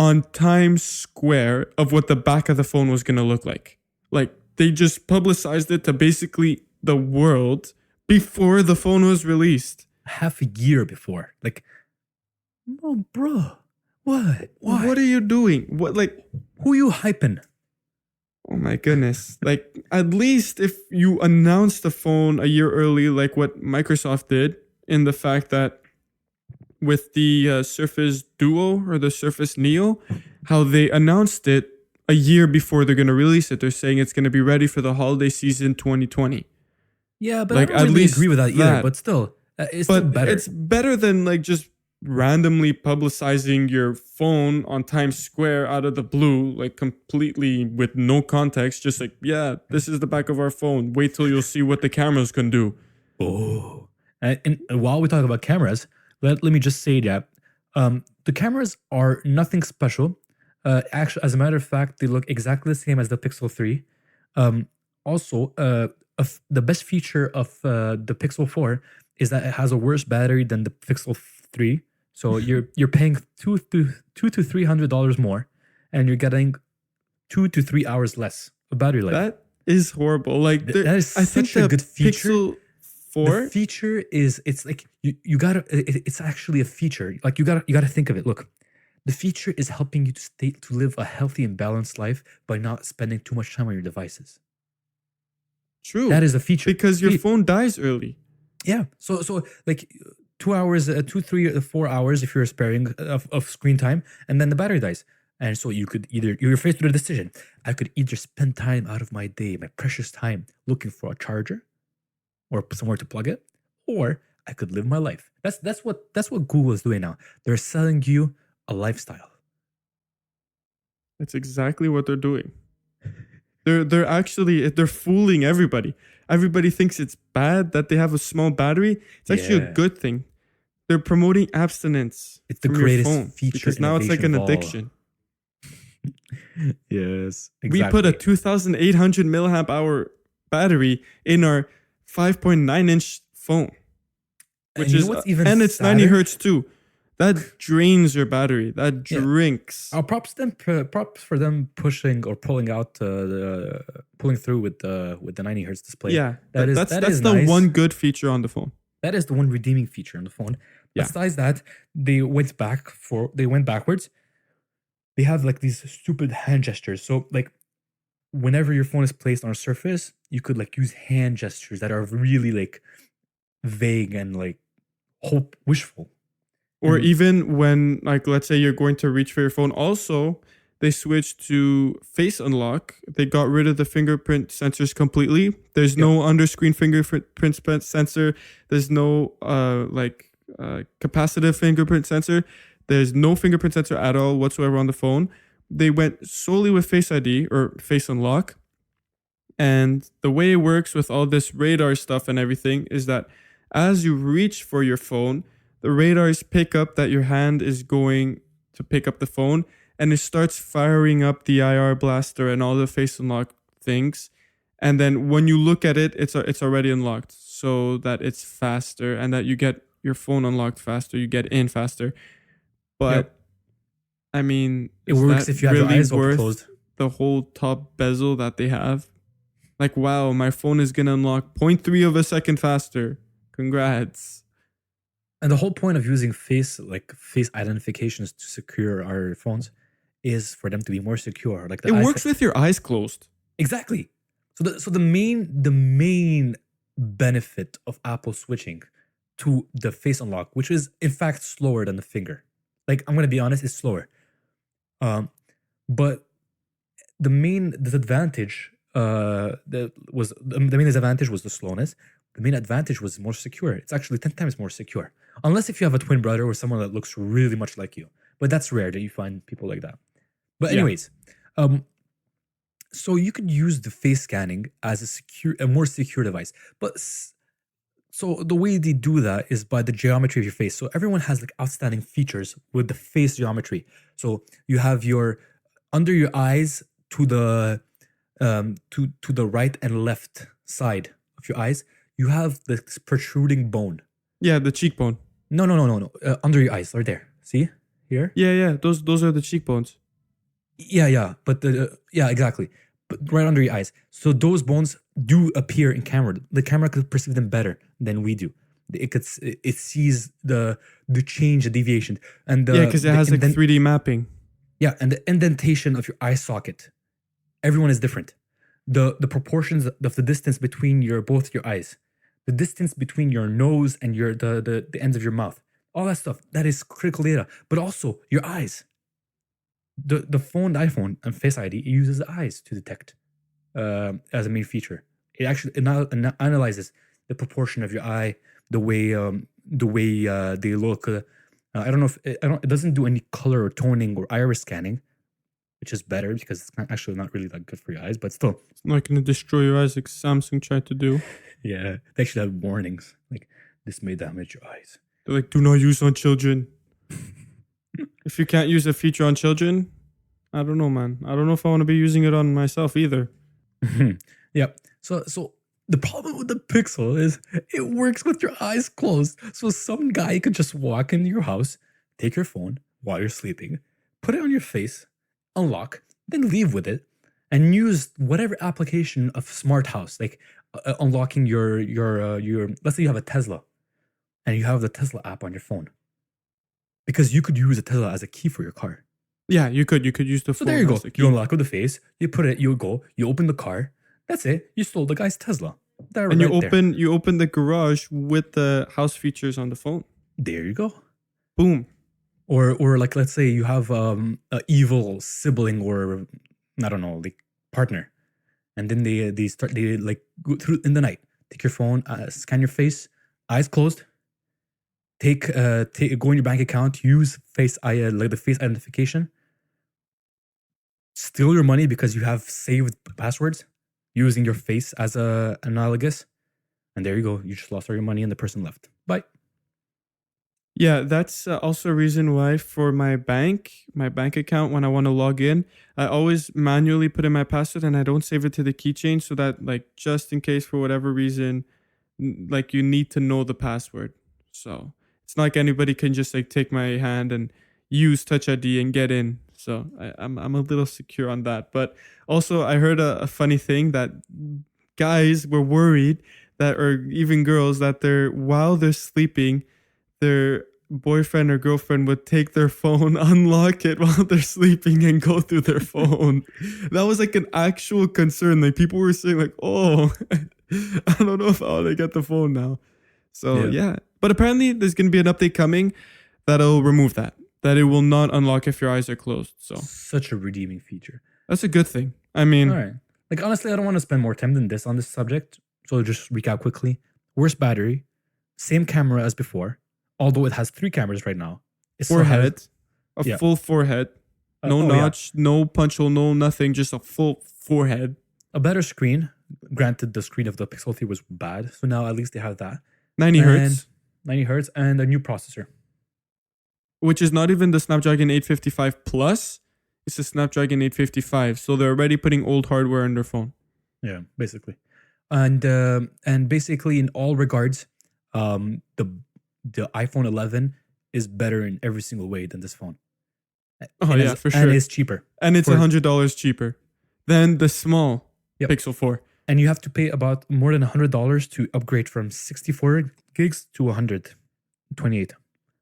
on Times Square of what the back of the phone was going to look like. Like they just publicized it to basically the world before the phone was released. Half a year before. Like, oh, bro, what? Why? What are you doing? What, like, Who you hyping? oh my goodness. Like, at least if you announce the phone a year early, like what Microsoft did, in the fact that with the Surface Duo or the Surface Neo, how they announced it a year before they're going to release it. They're saying it's going to be ready for the holiday season 2020. Yeah, but Like, I don't at really least agree with that either. that. But still, it's still But better. it's better than like just randomly publicizing your phone on Times Square out of the blue, like completely with no context. Just like, yeah, this is the back of our phone. Wait till you'll see what the cameras can do. Oh, and while we talk about cameras, let me just say that the cameras are nothing special. Actually, as a matter of fact, they look exactly the same as the Pixel 3. Also, the best feature of the Pixel 4 is that it has a worse battery than the Pixel 3. So you're paying $200 to $300 more, and you're getting 2 to 3 hours less of battery life. That is horrible. Like, That is I think such a the good feature. Pixel 4. The feature is it's like you gotta it's actually a feature. Like you gotta think of it. Look, the feature is helping you to live a healthy and balanced life by not spending too much time on your devices. True. That is a feature Because your phone dies early. Yeah. So like 2 hours, 2, 3, 4 hours if you're sparing of screen time, and then the battery dies. And so you're faced with a decision. I could either spend time out of my day, my precious time, looking for a charger or somewhere to plug it, or I could live my life. That's what Google is doing now. They're selling you a lifestyle. That's exactly what they're doing. They're fooling everybody. Everybody thinks it's bad that they have a small battery. It's actually a good thing. They're promoting abstinence. It's the from greatest your phone feature because now it's like an addiction. Yes, exactly. We put a 2,800 milliamp hour battery in our 5.9 inch phone, which is even and it's sadder? 90 hertz too. That drains your battery. That drinks. Props for them pushing or pulling out pulling through with the 90 hertz display. Yeah, that's the nice. one good feature on the phone. That is the one redeeming feature on the phone. Yeah. Besides that, they went backwards. They have like these stupid hand gestures. So like whenever your phone is placed on a surface, you could like use hand gestures that are really like vague and like wishful. Or even when, like, let's say you're going to reach for your phone. Also, they switched to face unlock. They got rid of the fingerprint sensors completely. There's no under-screen fingerprint sensor. There's no capacitive fingerprint sensor. There's no fingerprint sensor at all whatsoever on the phone. They went solely with Face ID or face unlock. And the way it works with all this radar stuff and everything is that as you reach for your phone, the radars pick up that your hand is going to pick up the phone, and it starts firing up the IR blaster and all the face unlock things. And then when you look at it, it's already unlocked, so that it's faster and that you get your phone unlocked faster, you get in faster. But I mean, it works if you have your eyes open closed. The whole top bezel that they have. Like, wow, my phone is gonna unlock 0.3 of a second faster. Congrats. And the whole point of using face identifications to secure our phones is for them to be more secure. Like it works with your eyes closed. Exactly. So the main benefit of Apple switching to the face unlock, which is in fact slower than the finger. Like I'm gonna be honest, it's slower. But the main disadvantage was the slowness. The main advantage was more secure. It's actually 10 times more secure. Unless if you have a twin brother or someone that looks really much like you. But that's rare that you find people like that. But anyways, so you could use the face scanning as a more secure device. But so the way they do that is by the geometry of your face. So everyone has like outstanding features with the face geometry. So you have your under your eyes to the right and left side of your eyes. You have this protruding bone. Yeah, the cheekbone. No. Under your eyes, right there. See? here. Yeah. Those are the cheekbones. Yeah. But yeah, exactly. But right under your eyes. So those bones do appear in camera. The camera could perceive them better than we do. It sees the change, the deviation, and Yeah, because it has like 3D mapping. yeah, and the indentation of your eye socket. Everyone is different. The proportions of the distance between both your eyes, the distance between your nose and the ends of your mouth, all that stuff, that is critical data. But also your eyes. The iPhone and Face ID, it uses the eyes to detect as a main feature. It actually analyzes the proportion of your eye, the way they look. I don't know if it doesn't do any color or toning or iris scanning, which is better because it's actually not really that good for your eyes, but still. It's not going to destroy your eyes like Samsung tried to do. Yeah, they actually have warnings like this may damage your eyes. They're like, do not use on children. If you can't use a feature on children, I don't know, man. I don't know if I want to be using it on myself either. Yeah. So the problem with the Pixel is it works with your eyes closed. So some guy could just walk into your house, take your phone while you're sleeping, put it on your face, unlock, then leave with it, and use whatever application of smart house, like unlocking your let's say you have a Tesla, and you have the Tesla app on your phone, because you could use a Tesla as a key for your car. Yeah, you could use the phone. So there you go. You unlock with the face. You put it. You open the car. That's it. You stole the guy's Tesla. And you open the garage with the house features on the phone. There you go. Boom. Or like, let's say you have a evil sibling or I don't know, like partner, and then they like go through in the night. Take your phone, scan your face, eyes closed. Go in your bank account, use like the face identification. Steal your money because you have saved passwords using your face as a analogous, and there you go. You just lost all your money, and the person left. Bye. Yeah, that's also a reason why for my bank account, when I want to log in, I always manually put in my password and I don't save it to the keychain, so that like just in case for whatever reason, like you need to know the password. So it's not like anybody can just like take my hand and use Touch ID and get in. So I'm a little secure on that. But also I heard a funny thing that guys were worried that, or even girls, that while they're sleeping, their boyfriend or girlfriend would take their phone, unlock it while they're sleeping, and go through their phone. That was like an actual concern. Like people were saying like, oh, I don't know if I want to get the phone now. So yeah. But apparently there's going to be an update coming that'll remove that it will not unlock if your eyes are closed. So such a redeeming feature. That's a good thing. I mean, all right. Like honestly, I don't want to spend more time than this on this subject. So just recap quickly. Worse battery, same camera as before. Although it has 3 cameras right now. Forehead. Full forehead. No notch, no punch hole, no nothing. Just a full forehead. A better screen. Granted, the screen of the Pixel 3 was bad. So now at least they have that. 90 hertz. 90 hertz and a new processor. Which is not even the Snapdragon 855 Plus. It's the Snapdragon 855. So they're already putting old hardware on their phone. Yeah, basically. And basically in all regards, the iPhone 11 is better in every single way than this phone. Oh, yeah, for sure. And it's cheaper. And it's $100 cheaper than the small Pixel 4. And you have to pay about more than $100 to upgrade from 64 gigs to 128.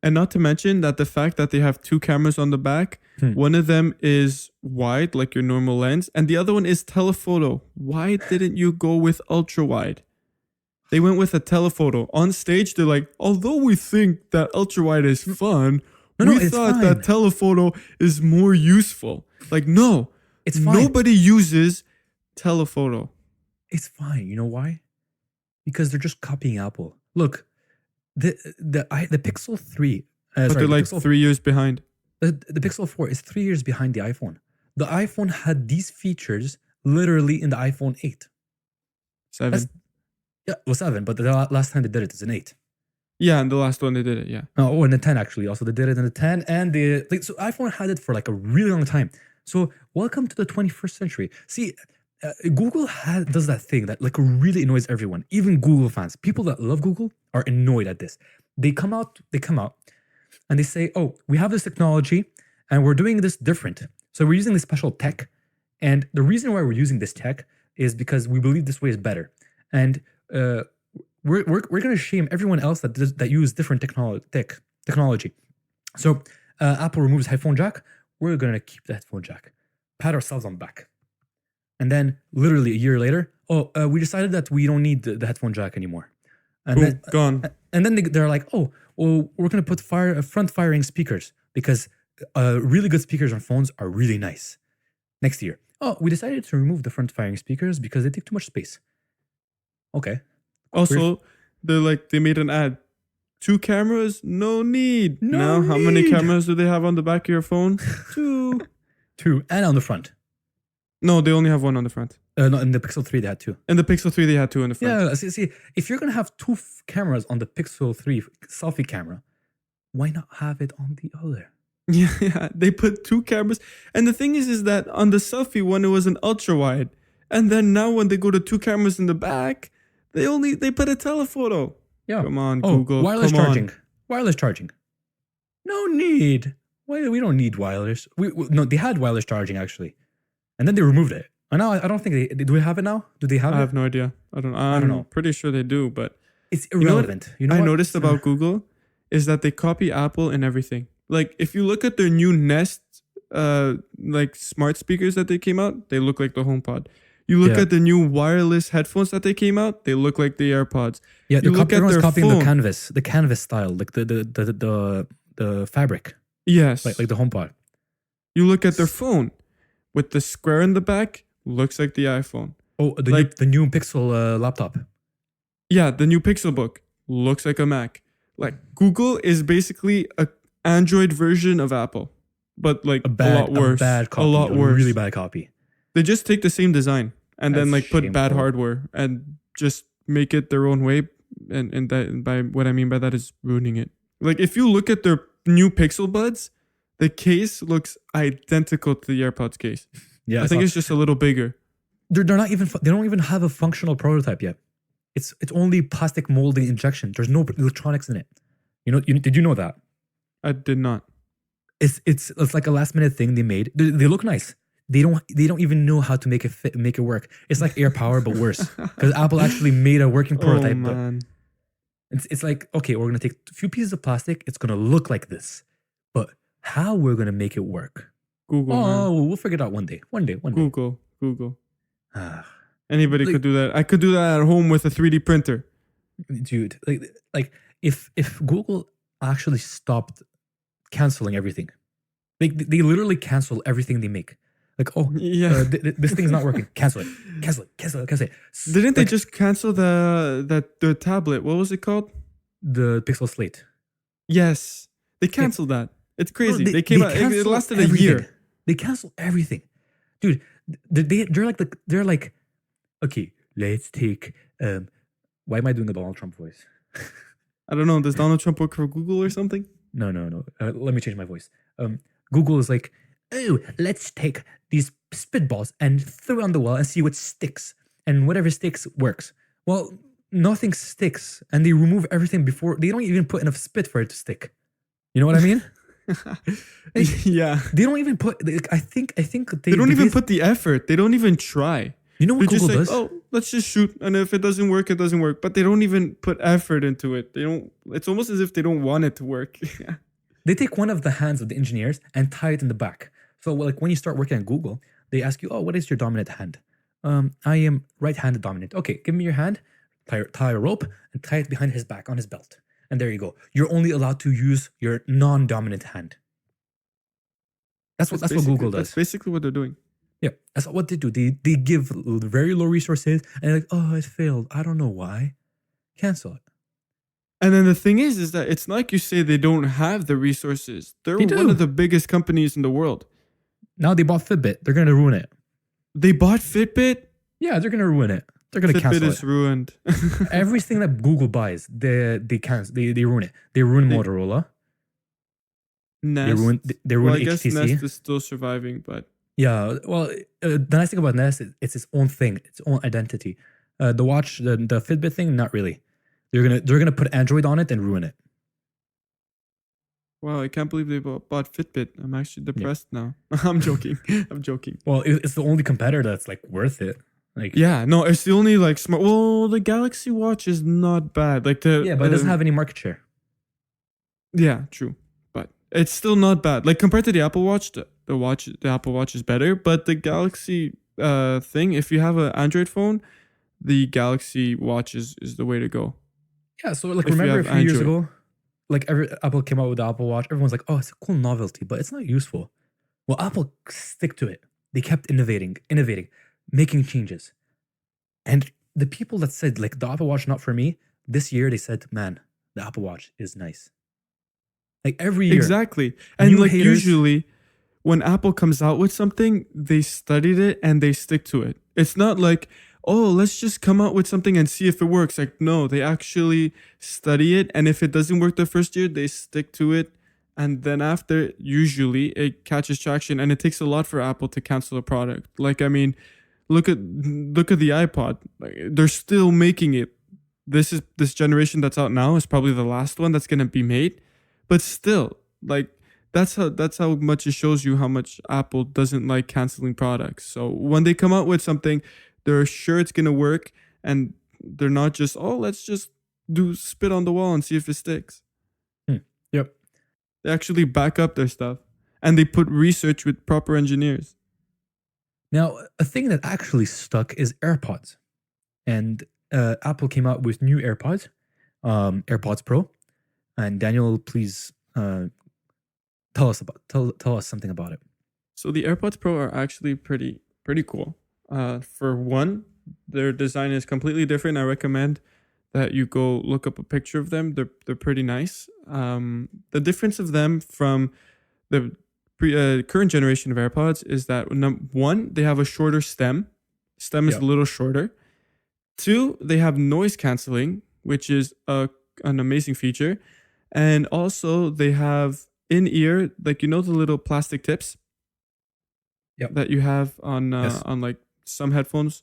And not to mention that the fact that they have 2 cameras on the back, one of them is wide, like your normal lens, and the other one is telephoto. Why didn't you go with ultra wide? They went with a telephoto. On stage, they're like, although we think that ultra wide is fun, we thought that telephoto is more useful. Like, no, it's fine. Nobody uses telephoto. It's fine. You know why? Because they're just copying Apple. Look, the Pixel 3. But they're like 3 years behind. The Pixel 4 is 3 years behind the iPhone. The iPhone had these features literally in the iPhone 8. 7. Yeah, it was 7, but the last time they did it is an 8. Yeah, and the last one they did it, yeah. Oh, and the 10 actually. Also, they did it in the 10, and so iPhone had it for like a really long time. So welcome to the 21st century. See, Google does that thing that like really annoys everyone, even Google fans. People that love Google are annoyed at this. They come out, and they say, "Oh, we have this technology, and we're doing this different. So we're using this special tech, and the reason why we're using this tech is because we believe this way is better, and we're going to shame everyone else that use different technology. So Apple removes headphone jack. We're going to keep the headphone jack. Pat ourselves on the back. And then literally a year later, we decided that we don't need the headphone jack anymore. And Boom, then gone. and then they're like, oh, well, we're going to put front firing speakers because really good speakers on phones are really nice. Next year, we decided to remove the front firing speakers because they take too much space. Okay. Also, they made an ad. 2 cameras, no need. No now, how many need. cameras do they have on the back of your phone? 2. 2, and on the front. No, they only have 1 on the front. No, in the Pixel 3 they had 2. In the Pixel 3, they had 2 on the front. Yeah, see, if you're gonna have 2 cameras on the Pixel 3 selfie camera, why not have it on the other? Yeah, they put 2 cameras. And the thing is that on the selfie one, it was an ultra wide. And then now when they go to 2 cameras in the back, they put a telephoto. Yeah. Come on, Google. Wireless Come charging. On. Wireless charging. No need. Why we don't need wireless? No, they had wireless charging actually, and then they removed it. And now I don't think they do. We have it now? Do they have it? I have no idea. I don't know. Pretty sure they do, but it's irrelevant. You know what I noticed about Google is that they copy Apple in everything. Like if you look at their new Nest smart speakers that they came out, they look like the HomePod. You look at the new wireless headphones that they came out, they look like the AirPods. Yeah, everyone's copying phone. the canvas style, like the fabric. Yes, like the HomePod. You look at their phone with the square in the back, looks like the iPhone. Oh, the new Pixel laptop. Yeah, the new Pixel Book looks like a Mac. Like Google is basically a Android version of Apple, but like a lot worse. A lot worse. Really bad copy. They just take the same design and then put bad shameful. hardware and just make it their own way. And that, by what I mean by that, is ruining it. Like if you look at their new Pixel Buds, the case looks identical to the AirPods case. Yeah, I think it's just a little bigger. They're not even. They don't even have a functional prototype yet. It's only plastic molding injection. There's no electronics in it. Did you know that? I did not. It's like a last minute thing they made. They look nice. They don't even know how to make it work. It's like AirPower but worse because Apple actually made a working prototype. Oh man. But it's like, okay, we're gonna take a few pieces of plastic. It's gonna look like this, but how we're gonna make it work? Google. We'll figure it out one day. One day. Google. Anybody could do that. I could do that at home with a 3D printer. Dude, like if Google actually stopped canceling everything, they literally cancel everything they make. Like, this thing's not working. Cancel it. Didn't they just cancel the tablet? What was it called? The Pixel Slate. Yes, they canceled that. It's crazy. No, they came out. It lasted a year. They cancel everything, dude. They're like, okay, let's take. Why am I doing a Donald Trump voice? I don't know. Does Donald Trump work for Google or something? No. Let me change my voice. Google is like, oh, let's take these spitballs and throw on the wall and see what sticks. And whatever sticks works. Well, nothing sticks. And they remove everything before. They don't even put enough spit for it to stick. You know what I mean? Yeah. They don't even put. I think they don't even put the effort. They don't even try. You know what Google does? Oh, let's just shoot. And if it doesn't work, it doesn't work. But they don't even put effort into it. They don't. It's almost as if they don't want it to work. They take one of the hands of the engineers and tie it in the back. So like when you start working at Google, they ask you, oh, what is your dominant hand? I am right-handed dominant. Okay, give me your hand, tie a rope, and tie it behind his back on his belt. And there you go. You're only allowed to use your non-dominant hand. That's what Google does. That's basically what they're doing. Yeah, that's what they do. They give very low resources and they're like, oh, it failed. I don't know why. Cancel it. And then the thing is that it's not like you say they don't have the resources. They're one of the biggest companies in the world. Now they bought Fitbit. They're going to ruin it. They bought Fitbit? Yeah, they're going to ruin it. They're going to cancel it. Fitbit is ruined. Everything that Google buys, they ruin it. They ruin Motorola. Nest. They ruin I guess HTC. Nest is still surviving, but... Yeah, well, the nice thing about Nest is it's its own thing, its own identity. The watch, the Fitbit thing, not really. They're gonna put Android on it and ruin it. Wow, I can't believe they bought Fitbit. I'm actually Yeah. depressed now. I'm joking. I'm joking. Well, it's the only competitor that's like worth it. Like, Yeah, no, it's the only like smart. Well, the Galaxy Watch is not bad. Like yeah, but it doesn't have any market share. yeah, true, but it's still not bad. Like compared to the Apple Watch, the Apple Watch is better. But the Galaxy thing, if you have an Android phone, the Galaxy Watch is the way to go. Yeah, so like If you remember a have few years Android, ago, like Apple came out with the Apple Watch, everyone's like, "Oh, it's a cool novelty, but it's not useful." Well, Apple stick to it. They kept innovating, making changes. And the people that said like the Apple Watch not for me, this year they said, "Man, the Apple Watch is nice." Like every year, exactly. And new like haters. usually, when Apple comes out with something, they studied it and they stick to it. It's not like, oh, let's just come out with something and see if it works. Like, no, they actually study it. And if it doesn't work the first year, they stick to it. And then after, usually it catches traction. And it takes a lot for Apple to cancel a product. Like, I mean, look at the iPod. Like, they're still making it. This generation that's out now is probably the last one that's gonna be made. But still, like that's how much it shows you how much Apple doesn't like canceling products. So when they come out with something, they're sure it's gonna work, and they're not just, oh, let's just do spit on the wall and see if it sticks. Hmm. Yep. They actually back up their stuff, and they put research with proper engineers. Now, a thing that actually stuck is AirPods, and Apple came out with new AirPods, AirPods Pro. And Daniel, please tell us something about it. So the AirPods Pro are actually pretty cool. For one, their design is completely different. I recommend that you go look up a picture of them. They're pretty nice. The difference of them from the current generation of AirPods is that one, they have a shorter stem. Stem is a Yep. little shorter. Two, they have noise canceling, which is an amazing feature. And also they have in ear, like the little plastic tips Yep. that you have Yes. on like some headphones.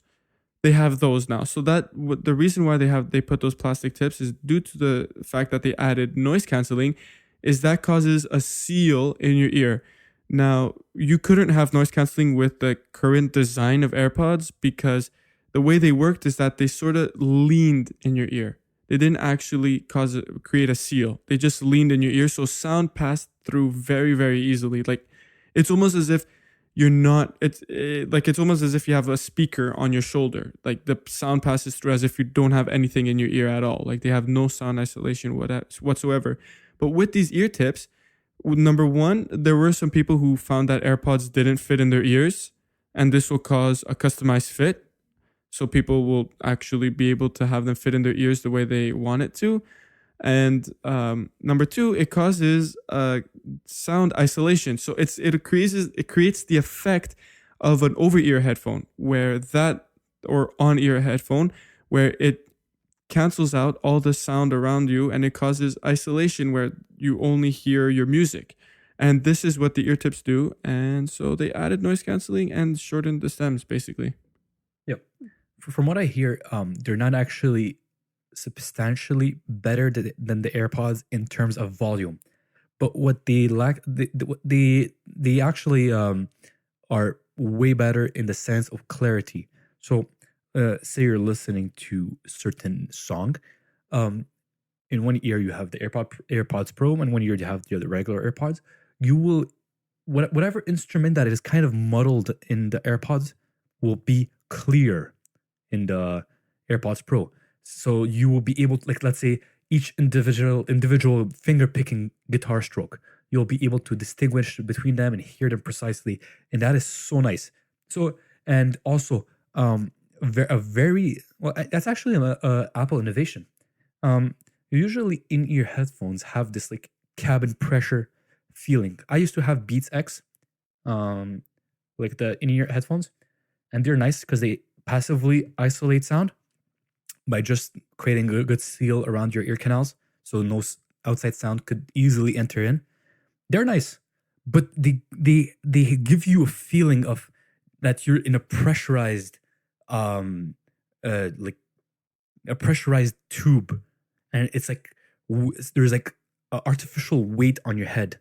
They have those now. So the reason why they put those plastic tips is due to the fact that they added noise canceling, is that causes a seal in your ear. Now, you couldn't have noise canceling with the current design of AirPods because the way they worked is that they sort of leaned in your ear. They didn't actually create a seal. They just leaned in your ear, so sound passed through very, very easily. Like it's almost as if you're not like it's almost as if you have a speaker on your shoulder. Like the sound passes through as if you don't have anything in your ear at all. Like they have no sound isolation whatsoever. But with these ear tips, number one, there were some people who found that AirPods didn't fit in their ears, and this will cause a customized fit. So people will actually be able to have them fit in their ears the way they want it to. And number two, it causes sound isolation. So it creates the effect of an over ear headphone, or on ear headphone, where it cancels out all the sound around you, and it causes isolation where you only hear your music. And this is what the ear tips do. And so they added noise canceling and shortened the stems, basically. Yep. From what I hear, they're not actually substantially better than the AirPods in terms of volume. But what they lack, they actually are way better in the sense of clarity. So, say you're listening to a certain song, um, in one ear you have the AirPods Pro, and one ear you have the other regular AirPods. You will whatever instrument that is kind of muddled in the AirPods will be clear in the AirPods Pro. So you will be able to, like, let's say each individual finger picking guitar stroke, you'll be able to distinguish between them and hear them precisely, and that is so nice. So, and also a very well, that's actually a Apple innovation. Um, Usually in-ear headphones have this like cabin pressure feeling. I used to have Beats X, um, like the in-ear headphones, and they're nice because they passively isolate sound by just creating a good seal around your ear canals, so no outside sound could easily enter in. They're nice, but they give you a feeling of that you're in a pressurized, um, like a pressurized tube, and it's like there's like artificial weight on your head,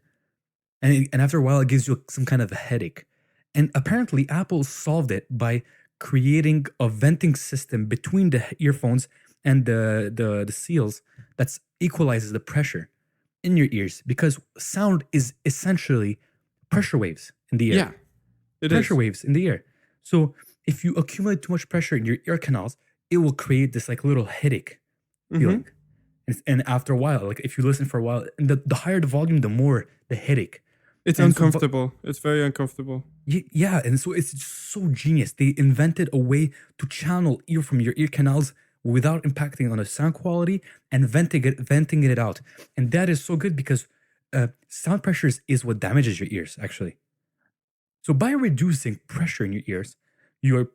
and after a while, it gives you some kind of a headache. And apparently, Apple solved it by creating a venting system between the earphones and the seals that equalizes the pressure in your ears, because sound is essentially pressure waves in the air. Yeah, it Pressure is. waves in the air. So if you accumulate too much pressure in your ear canals, it will create this like little headache Mm-hmm. feeling. And after a while, like if you listen for a while, and the higher the volume, the more the headache. It's And so, but uncomfortable. It's very uncomfortable. yeah, and so it's just so genius. They invented a way to channel ear from your ear canals without impacting on the sound quality and venting it out. And that is so good because sound pressures is what damages your ears actually. So by reducing pressure in your ears, you are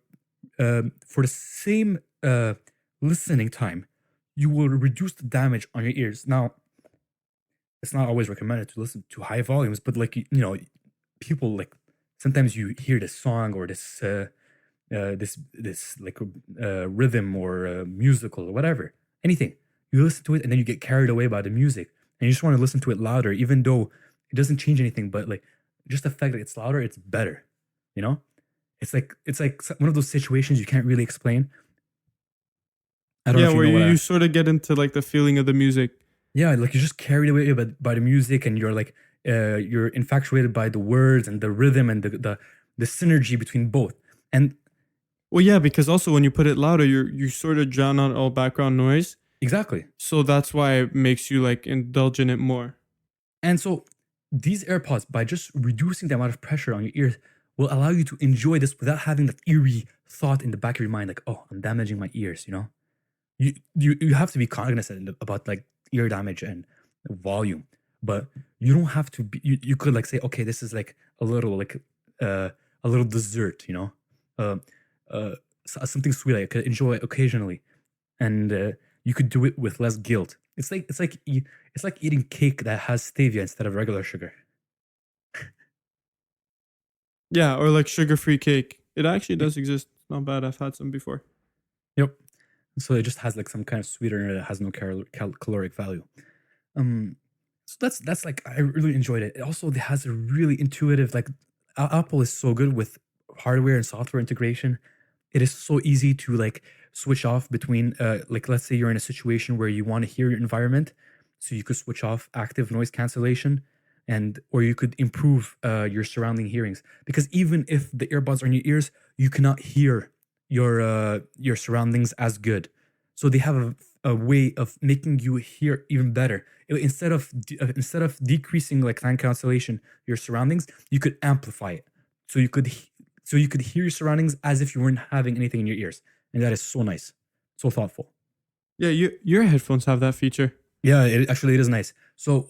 for the same listening time, you will reduce the damage on your ears. Now, it's not always recommended to listen to high volumes, but like people like sometimes you hear this song or this like rhythm or musical or whatever, anything. You listen to it and then you get carried away by the music and you just want to listen to it louder, even though it doesn't change anything. But like just the fact that it's louder, it's better. You know, it's like one of those situations you can't really explain. I don't know Yeah, if you where know you, what you sort of get into like the feeling of the music. yeah, like you're just carried away by the music, and you're like you're infatuated by the words and the rhythm and the synergy between both. And Well, yeah, because also when you put it louder, you sort of drown out all background noise. exactly. So that's why it makes you like indulge in it more. And so these AirPods, by just reducing the amount of pressure on your ears, will allow you to enjoy this without having that eerie thought in the back of your mind, like, oh, I'm damaging my ears, you know? You have to be cognizant about like ear damage and volume, but you don't have to be you could like say, okay, this is like a little dessert, you know? Uh, something sweet I could enjoy occasionally. And you could do it with less guilt. It's like eating cake that has stevia instead of regular sugar. Yeah, or like sugar-free cake. It actually does exist. It's not bad. I've had some before. Yep. So it just has like some kind of sweetener that has no caloric value. Um, so that's like I really enjoyed it. It also has a really intuitive like Apple is so good with hardware and software integration. It is so easy to like switch off between like let's say you're in a situation where you want to hear your environment, so you could switch off active noise cancellation, and or you could improve your surrounding hearings, because even if the earbuds are in your ears, you cannot hear your surroundings as good. So they have a way of making you hear even better. Instead of decreasing like time cancellation your surroundings, you could amplify it. So you could hear your surroundings as if you weren't having anything in your ears, and that is so nice, so thoughtful. Yeah, your headphones have that feature. Yeah, it is nice. So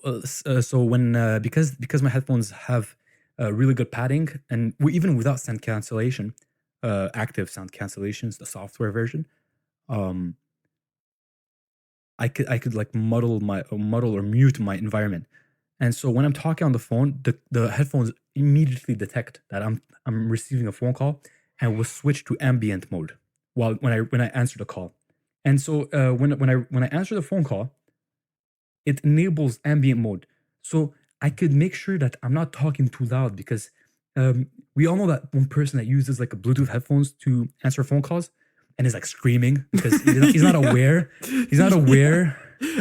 so when because my headphones have really good padding, and even without sound cancellation, active sound cancellations, the software version, um, I could like muddle or mute my environment. And so when I'm talking on the phone, the headphones immediately detect that I'm receiving a phone call and will switch to ambient mode while when I answer the call. And so when I answer the phone call, it enables ambient mode. So I could make sure that I'm not talking too loud, because we all know that one person that uses like a Bluetooth headphones to answer phone calls and is like screaming because he's not Yeah. aware. He's not aware.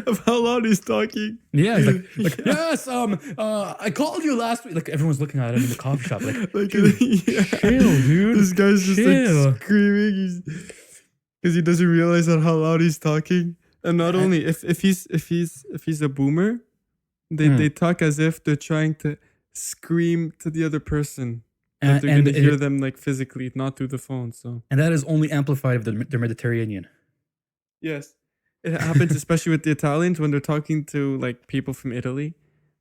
Of how loud he's talking. Yeah, he's like Yeah. yes, I called you last week. Like everyone's looking at him in the coffee shop, like, Like, dude, yeah. chill, dude. This guy's just Chill. like screaming. Because he doesn't realize that how loud he's talking. And not only if he's a boomer, they talk as if they're trying to scream to the other person, that they're gonna hear them like physically, not through the phone. So and that is only amplified if they're Mediterranean. yes, it happens especially with the Italians when they're talking to like people from Italy.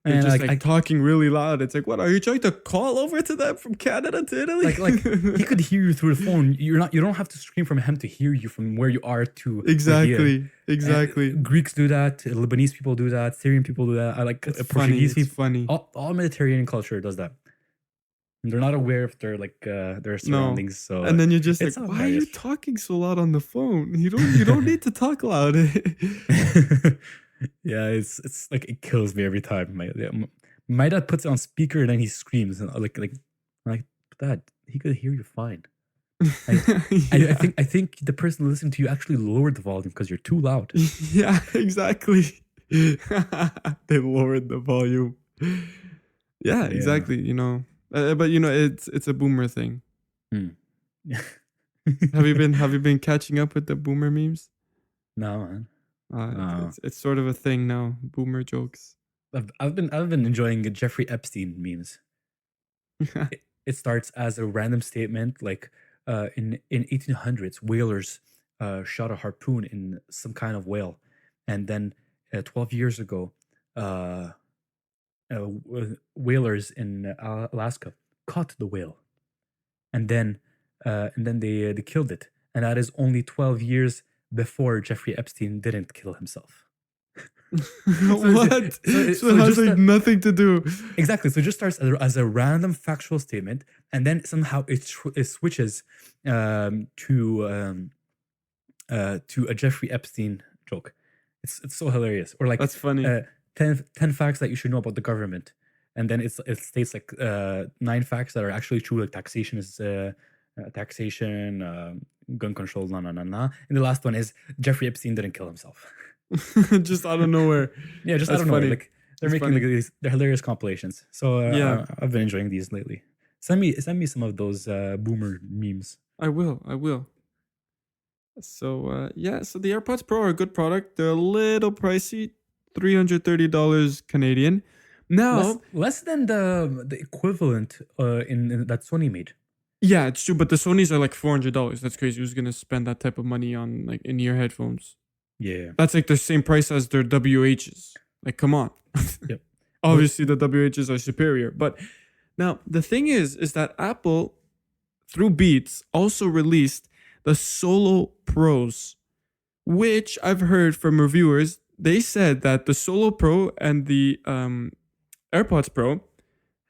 They're And just like like talking really loud. It's like, what are you trying to call over to them from Canada to Italy? like he could hear you through the phone. You don't have to scream from him to hear you from where you are to where he is. exactly. Greeks do that. Lebanese people do that. Syrian people do that. I like It's funny. Portuguese It's people. funny. All Mediterranean culture does that. They're not aware of their surroundings. So And then you're just like, it's why are you hilarious. talking so loud on the phone? You don't need to talk loud. Yeah, it's like it kills me every time. My dad puts it on speaker and then he screams and like Dad, he could hear you fine. I Yeah. I think the person listening to you actually lowered the volume because you're too loud. Yeah, exactly. They lowered the volume. Yeah, Yeah. exactly. But it's a boomer thing. Hmm. Have you been catching up with the boomer memes? No, man. No. It's sort of a thing now. Boomer jokes. I've been enjoying Jeffrey Epstein memes. It starts as a random statement like in 1800s whalers shot a harpoon in some kind of whale, and then 12 years ago uh, whalers in Alaska caught the whale, and then they killed it, and that is only 12 years before Jeffrey Epstein didn't kill himself. What? So it So has just like nothing to do. exactly. So it just starts as a random factual statement, and then somehow it switches to a Jeffrey Epstein joke. It's so hilarious. Or like That's funny. uh, 10 facts that you should know about the government, and then it states like 9 facts that are actually true. Like taxation, gun control, and the last one is Jeffrey Epstein didn't kill himself. Just out of nowhere. Yeah, just That's out of nowhere. funny. Like they're That's making like funny. they're hilarious compilations. So Yeah, I've been enjoying these lately. Send me some of those boomer memes. I will. I will. So yeah, so the AirPods Pro are a good product. They're a little pricey, $330 Canadian. Less Now, less than the equivalent in that Sony made. yeah, it's true, but the Sony's are like $400. That's crazy. Who's gonna spend that type of money on like in-ear headphones? Yeah. That's like the same price as their WHs. Like, come on. Yep. Obviously, the WHs are superior, but now the thing is that Apple, through Beats, also released the Solo Pros, which I've heard from reviewers. They said that the Solo Pro and the AirPods Pro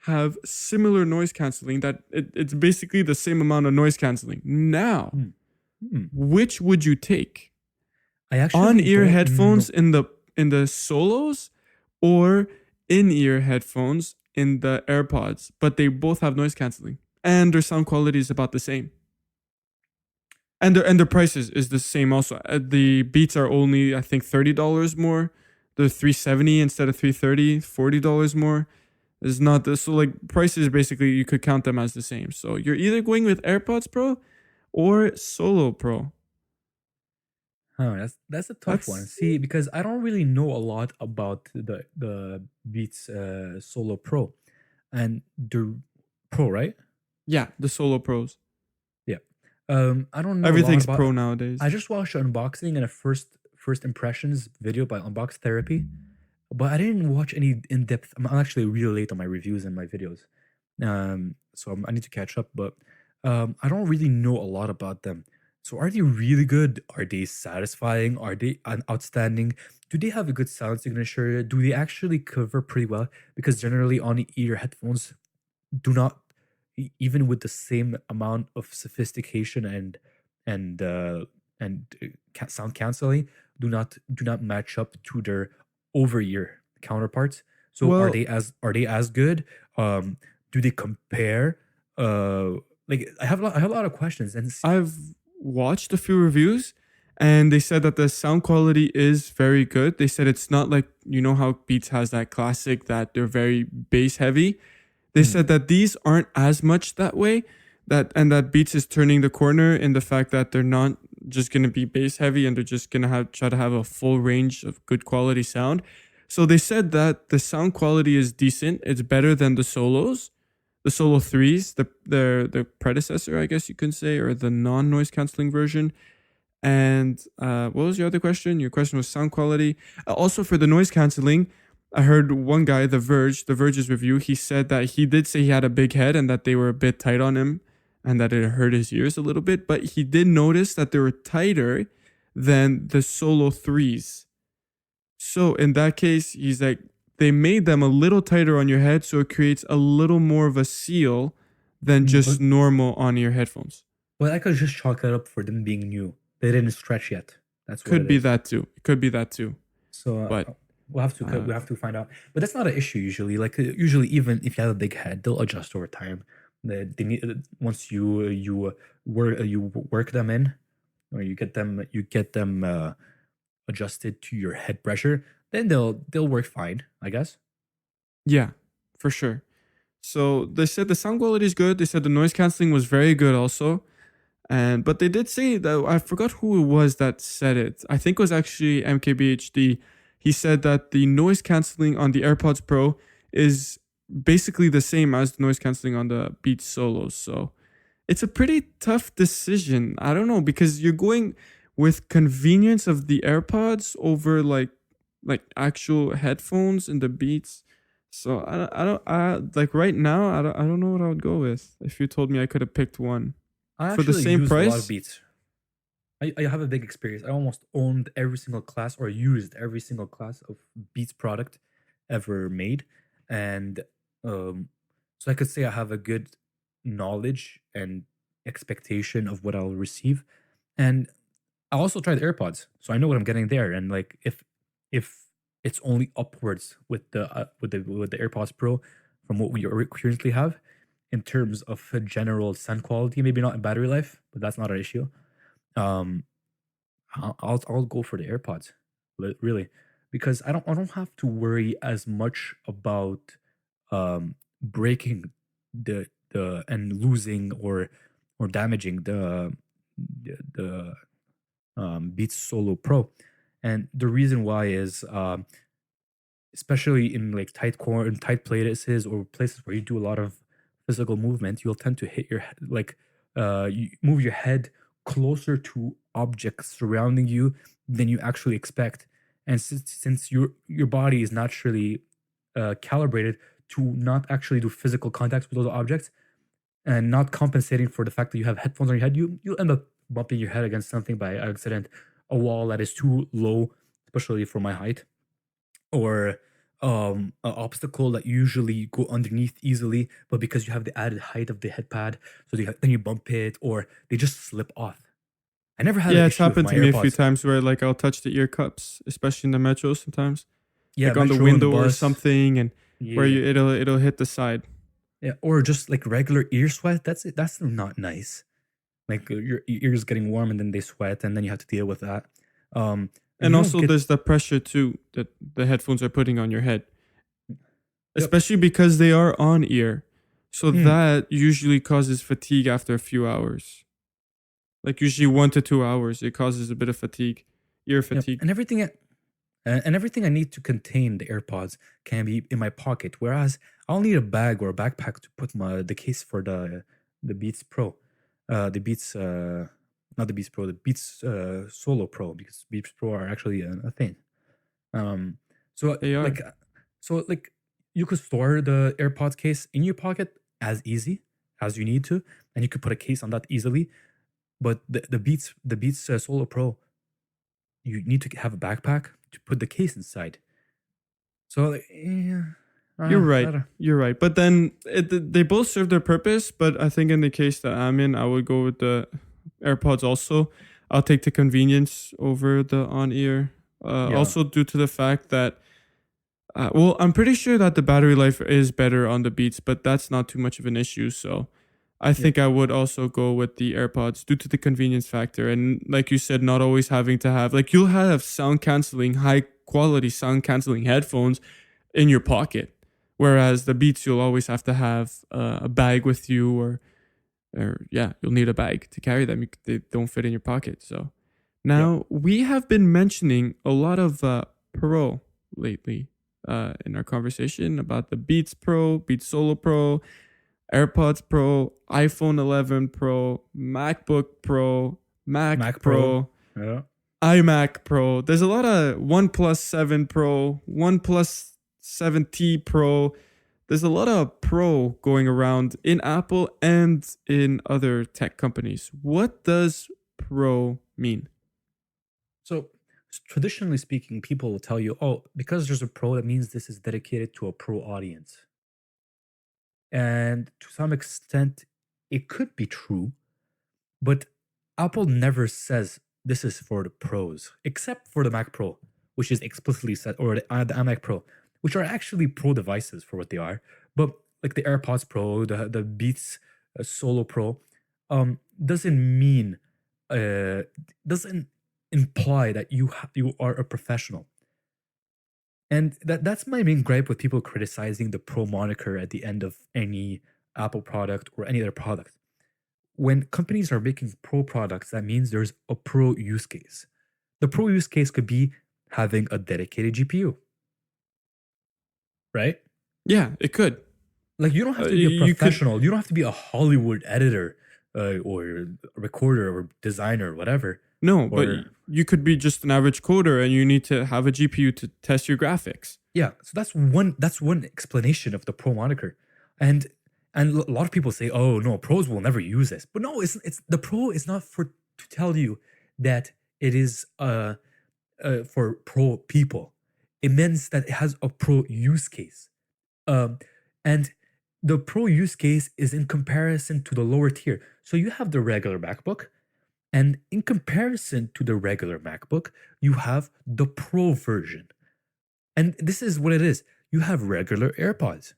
have similar noise canceling. That it's basically the same amount of noise canceling. Now, Hmm. Hmm. which would you take? I actually On-ear don't headphones know. in the Solos, or in-ear headphones in the AirPods, but they both have noise canceling and their sound quality is about the same. And their prices is the same also. The Beats are only I think $30 more. They're $370 instead of $330, $40 more. It's not this, so like prices basically you could count them as the same. So you're either going with AirPods Pro or Solo Pro. Oh, that's a tough one. That's See, because I don't really know a lot about the Beats Solo Pro and the Pro, right? yeah, the Solo Pros. Yeah. I don't know a lot Everything's about. pro nowadays. I just watched an unboxing and a first impressions video by Unbox Therapy, but I didn't watch any in depth. I'm actually really late on my reviews and my videos, so I need to catch up. But I don't really know a lot about them. So are they really good? Are they satisfying? Are they outstanding? Do they have a good sound signature? Do they actually cover pretty well? Because generally on ear headphones do not even with the same amount of sophistication and sound canceling do not match up to their over ear counterparts. So are Well, they as good? Do they compare? Like I have a lot of questions and I've watched a few reviews and they said that the sound quality is very good. They said it's not like, how Beats has that classic that they're very bass heavy. They hmm, said that these aren't as much that way, that Beats is turning the corner in the fact that they're not just going to be bass heavy and they're just going to try to have a full range of good quality sound. So they said that the sound quality is decent. It's better than the Solos, the Solo 3s, the predecessor, I guess you can say, or the non-noise canceling version. And what was your other question? Your question was sound quality. Also for the noise canceling, I heard one guy, The Verge's review, he said that he did say he had a big head and that they were a bit tight on him and that it hurt his ears a little bit, but he did notice that they were tighter than the Solo 3s. So in that case, he's like, they made them a little tighter on your head so it creates a little more of a seal than just but normal on-ear headphones. well, I could just chalk that up for them being new. They didn't stretch yet. That's what Could it be is. that too. It could be that too. So but we'll uh, have to find out. But that's not an issue usually. Like usually, even if you have a big head, they'll adjust over time. They need once you work them in, or you get them adjusted to your head pressure, then they'll work fine, I guess. yeah, for sure. So they said the sound quality is good. They said the noise canceling was very good also. And but they did say that I forgot who it was that said it. I think it was actually MKBHD. He said that the noise canceling on the AirPods Pro is basically the same as the noise canceling on the Beats Solos. So it's a pretty tough decision. I don't know because you're going with convenience of the AirPods over like actual headphones and the Beats. So like right now I don't know what I would go with if you told me I could have picked one I for the actually same used a lot of price. beats. I have a big experience. I almost owned every single class or used every single class of Beats product ever made. And um, so I could say I have a good knowledge and expectation of what I'll receive. And I also tried AirPods, so I know what I'm getting there. And like if it's only upwards with the AirPods Pro from what we currently have in terms of a general sound quality, maybe not in battery life, but that's not an issue. Um, I'll go for the AirPods, really, because I don't have to worry as much about breaking the and losing or damaging the Beats Solo Pro. And the reason why is especially in like in tight places or places where you do a lot of physical movement, you'll tend to hit your like you move your head closer to objects surrounding you than you actually expect. And since your body is naturally calibrated to not actually do physical contacts with those objects and not compensating for the fact that you have headphones on your head, you end up bumping your head against something by accident, a wall that is too low, especially for my height, or an obstacle that you usually go underneath easily, but because you have the added height of the head pad, so then you bump it, or they just slip off. I never had an Yeah, it's issue with happened my to me a few AirPods. times where like I'll touch the ear cups, especially in the metro sometimes, Yeah, like on the metro and the window or bus. something, and where Yeah, it'll hit the side. yeah, or just like regular ear sweat. That's it. That's not nice. Like your ears getting warm and then they sweat, and then you have to deal with that. And You don't also get. there's the pressure too that the headphones are putting on your head, Yep. especially because they are on ear. So Mm, that usually causes fatigue after a few hours. Like usually 1 to 2 hours, it causes a bit of fatigue, ear yep. fatigue. And everything I need to contain the AirPods can be in my pocket. Whereas I'll need a bag or a backpack to put the case for the Beats Pro, the Beats not the Beats Pro, the Beats Solo Pro, because Beats Pro are actually a thing. Um, so They are. like so like you could store the AirPods case in your pocket as easy as you need to, and you could put a case on that easily. But the Beats Solo Pro, you need to have a backpack to put the case inside. So like, yeah, You're I right. don't. You're right. But then they both serve their purpose. But I think in the case that I'm in, I would go with the AirPods also. I'll take the convenience over the on ear. Yeah, Also, due to the fact that, well, I'm pretty sure that the battery life is better on the Beats, but that's not too much of an issue. So I yep, think I would also go with the AirPods due to the convenience factor. And like you said, not always having to have, like, you'll have sound canceling, high quality sound canceling headphones in your pocket. Whereas the Beats, you'll always have to have a bag with you, or yeah, you'll need a bag to carry them. They don't fit in your pocket. So yep, now we have been mentioning a lot of Pro lately in our conversation about the Beats Pro, Beats Solo Pro, AirPods Pro, iPhone 11 Pro, MacBook Pro, Mac Mac Pro. Pro, Yeah, iMac Pro. There's a lot of OnePlus 7 Pro, OnePlus 7T Pro. There's a lot of Pro going around in Apple and in other tech companies. What does Pro mean? so traditionally speaking, people will tell you, oh, because there's a pro, that means this is dedicated to a pro audience. And to some extent, it could be true, but Apple never says this is for the pros, except for the Mac Pro, which is explicitly said, or the iMac Pro, which are actually pro devices for what they are. But like the AirPods Pro, the Beats Solo Pro, doesn't mean uh, doesn't imply that you are a professional. And that's my main gripe with people criticizing the pro moniker at the end of any Apple product or any other product. When companies are making pro products, that means there's a pro use case. The pro use case could be having a dedicated GPU, right? Yeah, it could. Like you don't have to be a You could. professional. You don't have to be a Hollywood editor or recorder or designer or whatever. No, but Or you could be just an average coder, and you need to have a GPU to test your graphics. yeah, so that's one explanation of the pro moniker. And a lot of people say, "Oh no, pros will never use this." But no, it's the pro is not for to tell you that it is for pro people. It means that it has a pro use case. And the pro use case is in comparison to the lower tier. So you have the regular MacBook, and in comparison to the regular MacBook, you have the pro version. And this is what it is. You have regular AirPods,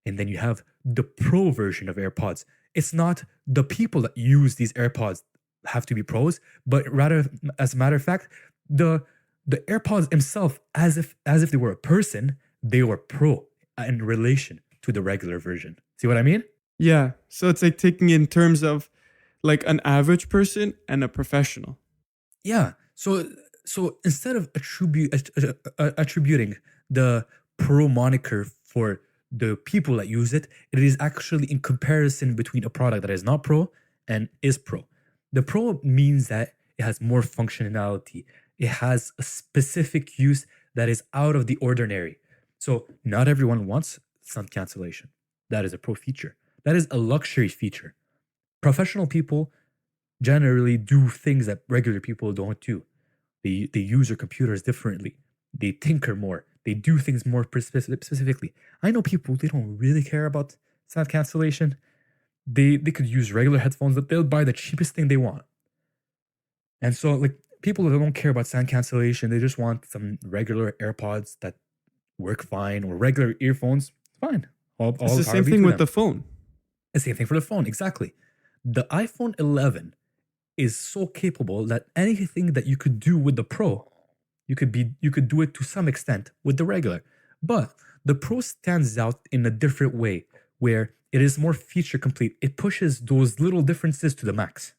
and then you have the pro version of AirPods. It's not the people that use these AirPods have to be pros, but rather, as a matter of fact, the AirPods themselves, as if they were a person, they were pro in relation to the regular version. See what I mean? Yeah, so it's like taking in terms of like an average person and a professional. Yeah. So instead of attributing the pro moniker for the people that use it, it is actually in comparison between a product that is not pro and is pro. The pro means that it has more functionality. It has a specific use that is out of the ordinary. So not everyone wants sound cancellation. That is a pro feature. That is a luxury feature. Professional people generally do things that regular people don't do. They use their computers differently. They tinker more. They do things more specifically. I know people, they don't really care about sound cancellation. They could use regular headphones, but they'll buy the cheapest thing they want. And so like people that don't care about sound cancellation, they just want some regular AirPods that work fine, or regular earphones. Fine. It's the same thing with the phone. The same thing for the phone, exactly. The iPhone 11 is so capable that anything that you could do with the Pro, you could do it to some extent with the regular. But the Pro stands out in a different way, where it is more feature complete. It pushes those little differences to the max.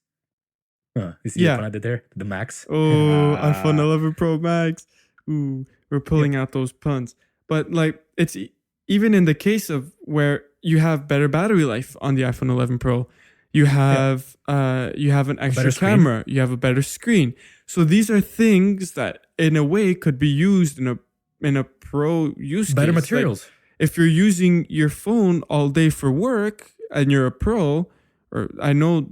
You see what I did there? The max. Oh, iPhone 11 Pro Max. Ooh, we're pulling out those puns. But like, it's even in the case of where you have better battery life on the iPhone 11 Pro, you have an extra camera, you have a better screen. So these are things that, in a way, could be used in a pro use case. Better materials. Like, if you're using your phone all day for work and you're a pro, or I know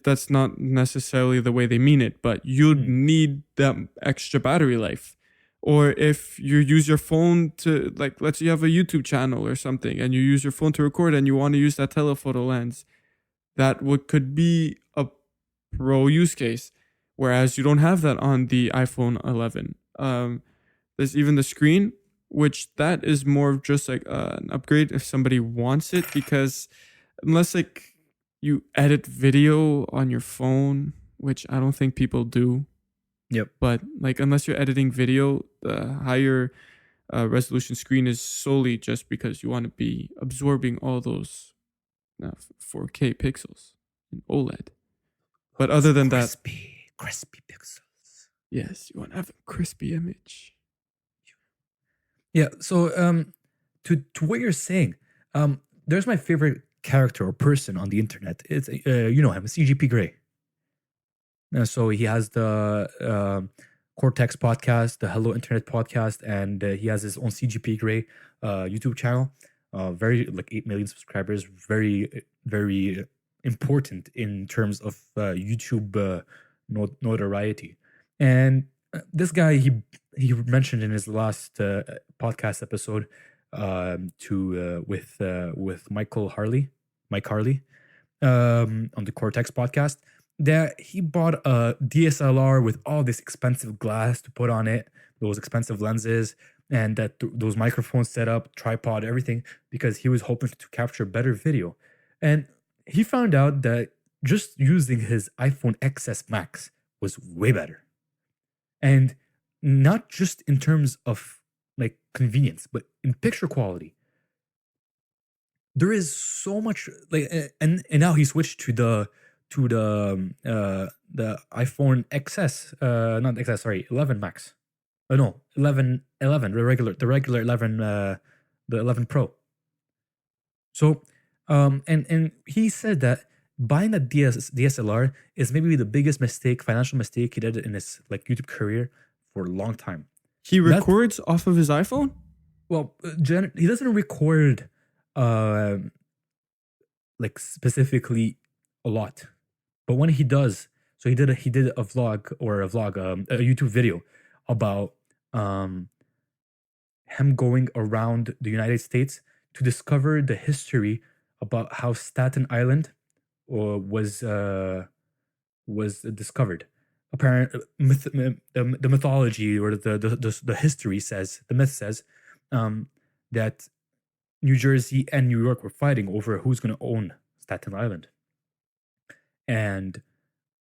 that's not necessarily the way they mean it, but you'd need that extra battery life. Or if you use your phone to, like, let's say you have a YouTube channel or something, and you use your phone to record and you want to use that telephoto lens, that could be a pro use case. Whereas you don't have that on the iPhone 11. There's even the screen, which that is more of just like an upgrade if somebody wants it, because unless like you edit video on your phone, which I don't think people do. Yep. But like, unless you're editing video, the higher resolution screen is solely just because you want to be absorbing all those 4K pixels in OLED. But other than crispy pixels. Yes, you want to have a crispy image. Yeah. So to what you're saying, there's my favorite character or person on the internet. It's you know him, CGP Grey. So he has the Cortex podcast, the Hello Internet podcast, and he has his own CGP Grey YouTube channel. Very like 8 million subscribers. Very very important in terms of YouTube notoriety. And this guy, he mentioned in his last podcast episode with Mike Harley on the Cortex podcast, that he bought a DSLR with all this expensive glass to put on it, those expensive lenses, and that those microphones set up, tripod, everything, because he was hoping to capture better video. And he found out that just using his iPhone XS Max was way better. And not just in terms of like convenience, but in picture quality. There is so much like, and now he switched to the iPhone XS, not XS, sorry, 11 Max. No, 11, the regular 11, the 11 Pro. So, and he said that buying a DSLR is maybe the biggest financial mistake he did in his like YouTube career for a long time. He That records off of his iPhone? well, he doesn't record, uh, like specifically a lot, but when he does, so he did a vlog, a YouTube video about um him going around the United States to discover the history about how Staten Island was discovered. Apparent the mythology or the history says, the myth says, that New Jersey and New York were fighting over who's going to own Staten Island, and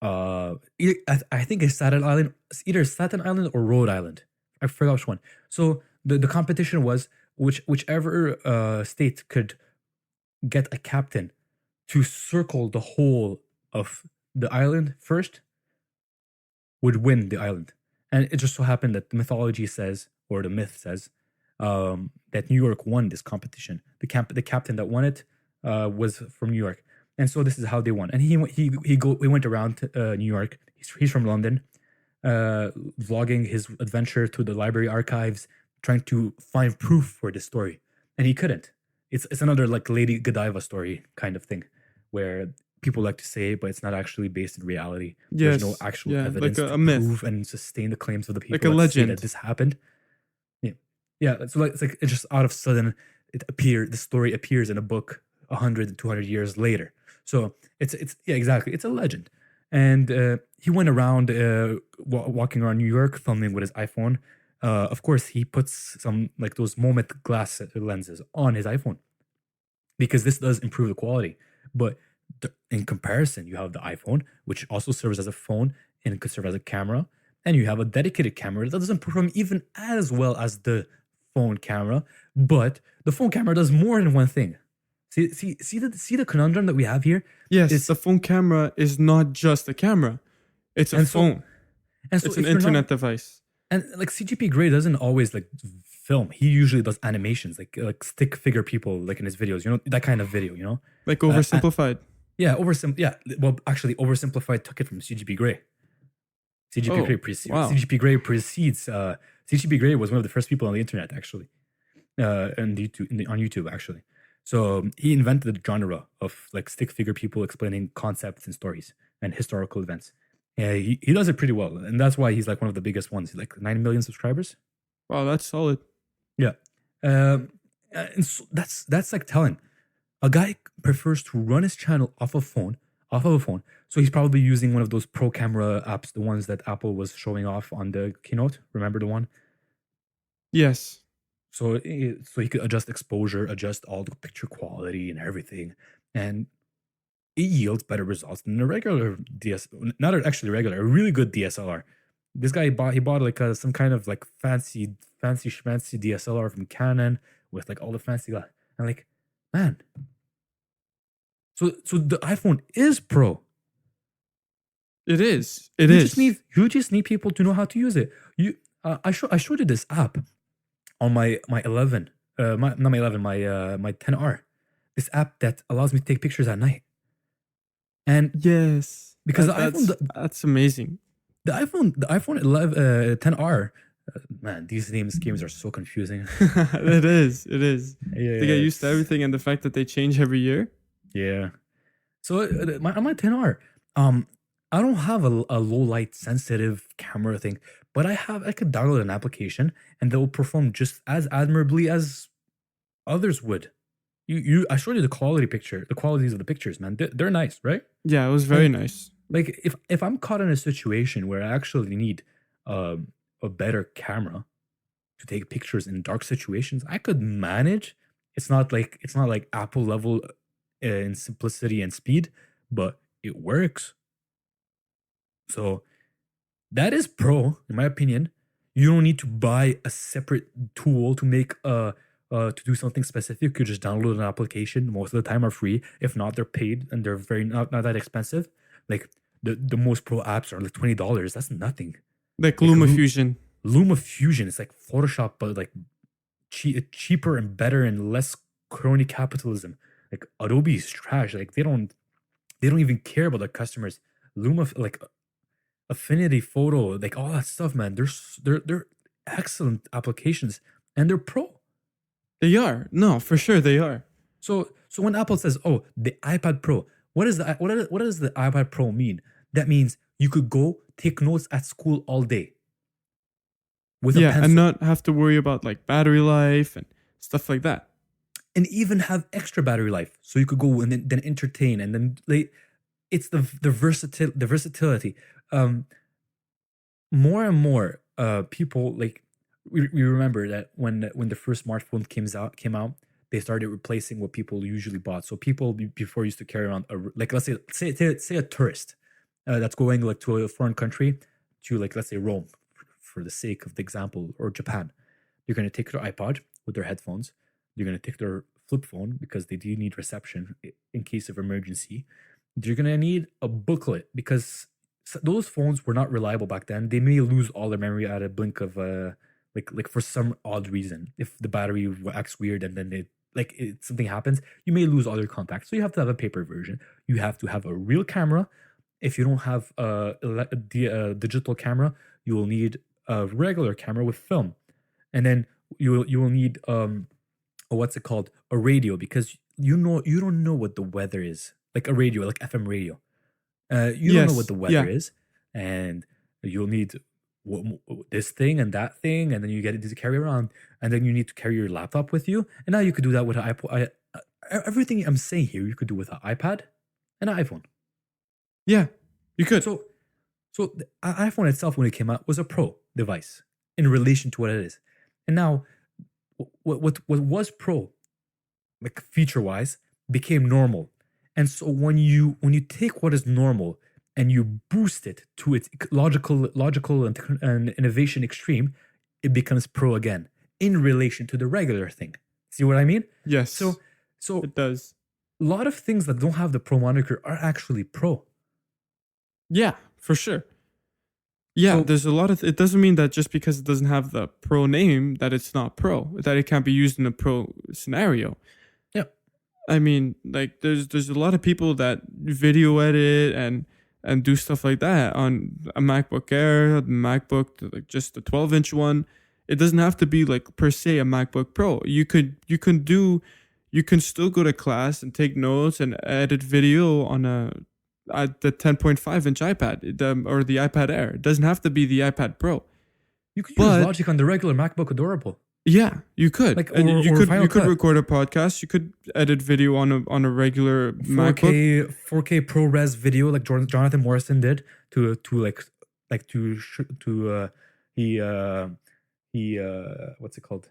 I think it's Staten Island, it's either Staten Island or Rhode Island. I forgot which one. So the competition was whichever state could get a captain to circle the whole of the island first would win the island. And it just so happened that the mythology says, or the myth says, that New York won this competition. The captain that won it was from New York, and so this is how they won. And he went around New York. He's from London, vlogging his adventure to the library archives, trying to find proof for this story, and he couldn't. It's another like Lady Godiva story kind of thing, where people like to say, but it's not actually based in reality. There's no Yes. actual Yeah, evidence like a to myth. prove and sustain the claims of the people Like a that say legend. that this happened. Yeah, yeah. So like, it's like it just out of sudden the story appears in a book 100 200 years later. So it's yeah, exactly, it's a legend. And he went around walking around New York filming with his iPhone. Of course, he puts some like those moment glass lenses on his iPhone because this does improve the quality. But in comparison, you have the iPhone, which also serves as a phone and could serve as a camera, and you have a dedicated camera that doesn't perform even as well as the phone camera, but the phone camera does more than one thing. See the conundrum that we have here. Yes, It's the phone camera is not just a camera. It's a and so phone. and so It's an if you're not, internet device. and like CGP Grey doesn't always like film. He usually does animations, like stick figure people, like in his videos. You know, that kind of video. You know, Like uh, oversimplified. yeah, Yeah, well, actually, Oversimplified took it from CGP Grey. CGP Oh, Grey wow. CGP Grey precedes. CGP Grey was one of the first people on the internet, actually, and on YouTube, actually. So he invented the genre of like stick figure people explaining concepts and stories and historical events. Yeah, he does it pretty well, and that's why he's like one of the biggest ones. He's like 9 million subscribers. Wow, that's solid. Yeah, and so that's like telling. A guy prefers to run his channel off of a phone. So he's probably using one of those pro camera apps, the ones that Apple was showing off on the keynote. Remember the one? Yes. So he could adjust exposure, adjust all the picture quality and everything, and it yields better results than a regular not actually regular, a really good DSLR. This guy bought like some kind of like fancy schmancy DSLR from Canon with like all the fancy glass. And like, man, so the iPhone is pro. It is. It You is. just need people to know how to use it. I showed you this app on my 11, not my 11, my 10R. This app that allows me to take pictures at night. And Yes. because that's amazing. the iPhone 11 10R, man, these schemes are so confusing. It is. It is. Yeah, They get used to everything and the fact that they change every year. Yeah. So on my 10R, I don't have a low light sensitive camera thing, but I could download an application and they will perform just as admirably as others would. I showed you the qualities of the pictures, man. They're nice, right? Yeah, it was very And nice. Like if I'm caught in a situation where I actually need um, a better camera to take pictures in dark situations, I could manage. It's not like Apple level in simplicity and speed, but it works. So that is pro, in my opinion. You don't need to buy a separate tool to make to do something specific. You could just download an application. Most of the time are free. If not, they're paid and they're very not that expensive. Like the most pro apps are like $20. That's nothing. Like Like LumaFusion. LumaFusion, it's like Photoshop, but like cheaper and better and less crony capitalism. Like Adobe is trash. Like they don't even care about their customers. Luma like Affinity Photo, like all that stuff, man. They're excellent applications and they're pro. They are. No, for sure they are. So when Apple says, "Oh, the iPad Pro," what does the iPad Pro mean? That means you could go take notes at school all day with a Yeah, and pencil not have to worry about like battery life and stuff like that. and even have extra battery life, so you could go and then entertain and then like it's the versatility. Um, More and more people like we remember that when the first smartphone came out, they started replacing what people usually bought. So people before used to carry around like let's say a tourist that's going like to a foreign country to like let's say Rome for the sake of the example, or Japan. They're going to take their iPod with their headphones. They're going to take their flip phone because they do need reception in case of emergency. They're going to need a booklet because those phones were not reliable back then. They may lose all their memory at a blink of like for some odd reason. If the battery acts weird and then something happens, you may lose all your contacts. So you have to have a paper version. You have to have a real camera. If you don't have a digital camera, you will need a regular camera with film, and then you will need what's it called, a radio, because you don't know what the weather is, like a radio, like FM radio. You don't know what Yes. the weather Yeah. is, and you'll need this thing and that thing, and then you get it to carry around, and then you need to carry your laptop with you. And now you could do that with an iPod. Everything I'm saying here, you could do with an iPad and an iPhone. Yeah. You could. So the iPhone itself, when it came out, was a pro device in relation to what it is, and now what was pro, like feature wise, became normal. And so when you take what is normal and you boost it to its logical and innovation extreme, it becomes pro again in relation to the regular thing. See what I mean? Yes. So it does. a lot of things that don't have the pro moniker are actually pro. Yeah, for sure. Yeah, So there's a lot of it doesn't mean that just because it doesn't have the pro name that it's not pro, that it can't be used in a pro scenario. yeah, I mean, like there's a lot of people that video edit and do stuff like that on a MacBook Air, a MacBook, like just a 12-inch one. It doesn't have to be like per se a MacBook Pro. You can still go to class and take notes and edit video on the 10.5-inch iPad, or the iPad Air. It doesn't have to be the iPad Pro. you could But use Logic on the regular MacBook Adorable. yeah, you could. Like, And or- you or could Final you could Cut. record a podcast. You could edit video on a regular MacBook. 4K ProRes video like Jonathan Morrison did to he what's it called?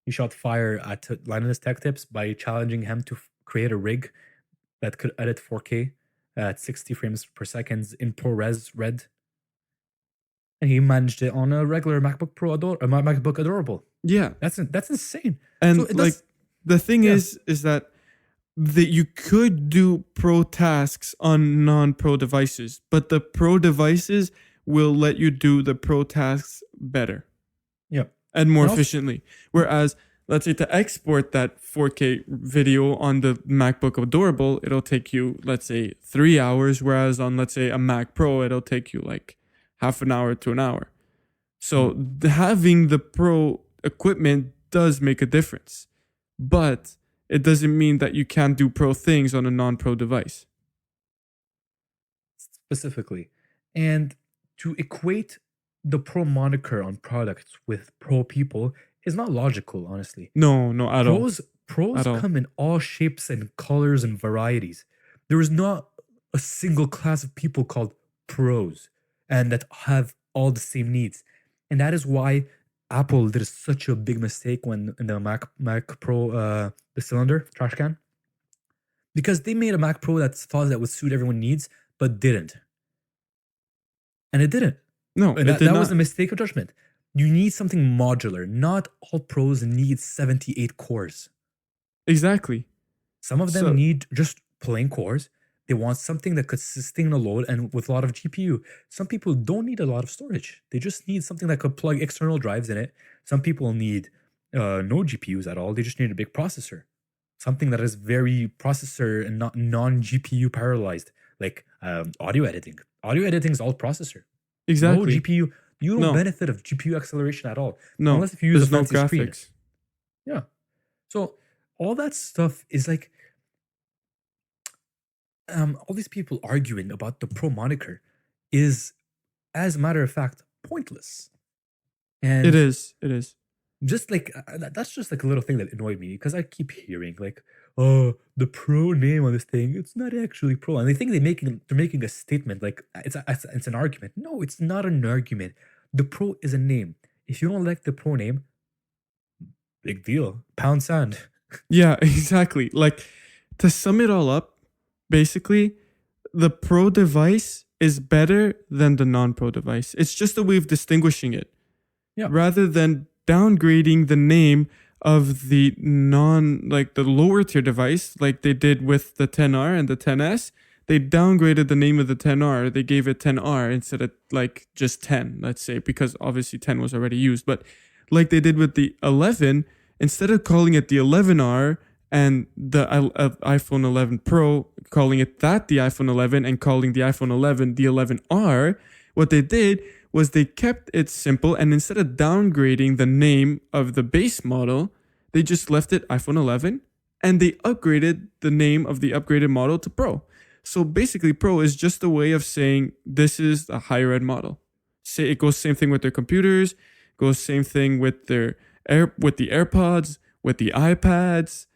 He shot fire at Linus Tech Tips by challenging him to create a rig that could edit 4K at 60 frames per second in ProRes Red, and he managed it on a regular MacBook MacBook Adorable. Yeah, That's insane. and So it like does, the thing yeah. is that you could do pro tasks on non-pro devices, but the pro devices will let you do the pro tasks better Yeah. and more And also- efficiently. Whereas, let's say to export that 4K video on the MacBook Adorable, it'll take you, let's say, 3 hours. Whereas on, let's say, a Mac Pro, it'll take you like half an hour to an hour. So having the pro equipment does make a difference, but it doesn't mean that you can't do pro things on a non-pro device. Specifically, and to equate the pro moniker on products with pro people is not logical, honestly. No, at all. Pros At all. come in all shapes and colors and varieties. There is not a single class of people called pros and that have all the same needs. And that is why Apple did such a big mistake when in the Mac Pro, the cylinder trash can, because they made a Mac Pro that thought that would suit everyone's needs, but didn't. And it didn't. No, And it did that not. was a mistake of judgment. You need something modular. Not all pros need 78 cores. Exactly. Some of them So need just plain cores. They want something that could sustain a load and with a lot of GPU. Some people don't need a lot of storage. They just need something that could plug external drives in it. Some people need no GPUs at all. They just need a big processor. Something that is very processor and not non-GPU parallelized, like audio editing. Audio editing is all processor. No exactly. GPU. You don't No, benefit of GPU acceleration at all, no. unless if you use a There's no fancy screen. graphics. Yeah. So all that stuff is like all these people arguing about the pro moniker is, as a matter of fact, pointless. It And is. It is. just like that's just like a little thing that annoyed me because I keep hearing like, oh, the pro name on this thing, it's not actually pro, and they think they're making a statement like it's an argument. No, it's not an argument. The pro is a name. If you don't like the pro name, big deal. Pound sand. Yeah, exactly. Like, to sum it all up, basically, the pro device is better than the non-pro device. It's just a way of distinguishing it. Yeah. Rather than downgrading the name of the like the lower tier device, like they did with the 10R and the 10S, they downgraded the name of the 10R. They gave it 10R instead of like just 10, let's say, because obviously 10 was already used. But like they did with the 11, instead of calling it the 11R and the iPhone 11 Pro, calling it that the iPhone 11 and calling the iPhone 11 the 11R, what they did was they kept it simple, and instead of downgrading the name of the base model, they just left it iPhone 11 and they upgraded the name of the upgraded model to Pro. So basically, Pro is just a way of saying this is a higher end model. Say it goes same thing with their computers, goes same thing with their with the AirPods, with the iPads.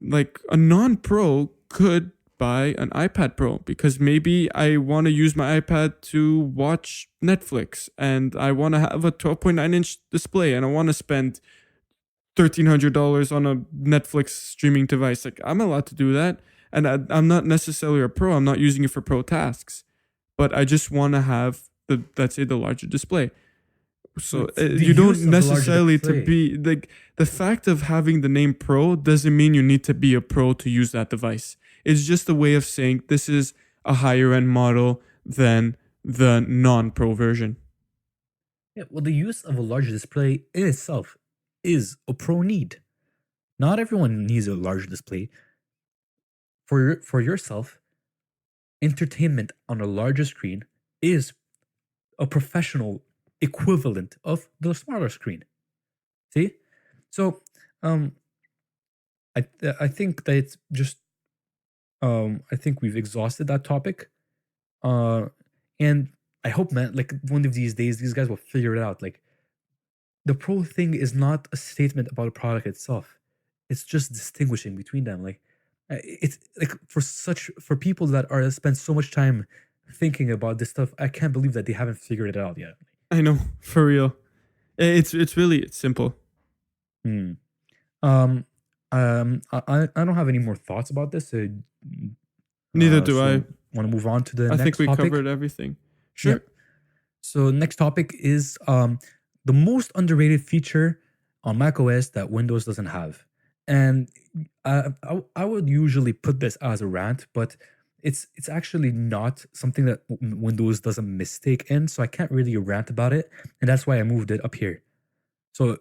Like a non-pro could buy an iPad Pro because maybe I want to use my iPad to watch Netflix and I want to have a 12.9-inch display and I want to spend $1,300 on a Netflix streaming device. Like, I'm allowed to do that. And I'm not necessarily a pro. I'm not using it for pro tasks, but I just want to have let's say the larger display. So you don't necessarily to be like, the fact of having the name pro doesn't mean you need to be a pro to use that device. It's just a way of saying this is a higher end model than the non-pro version. Yeah, well, the use of a larger display in itself is a pro need. Not everyone needs a larger display. For yourself, entertainment on a larger screen is a professional equivalent of the smaller screen. See? So, I think that it's just I think we've exhausted that topic. And I hope, man, like one of these days, these guys will figure it out. Like, the pro thing is not a statement about a product itself. It's just distinguishing between them. Like, it's like for people that are spend so much time thinking about this stuff, I can't believe that they haven't figured it out yet. I know, for real. It's simple. Hmm. I don't have any more thoughts about this. Neither do I. Want to move on to the I next think we topic? covered everything. Sure. Yep. So next topic is the most underrated feature on macOS that Windows doesn't have. And I would usually put this as a rant, but it's actually not something that Windows does a mistake in, so I can't really rant about it, and that's why I moved it up here. So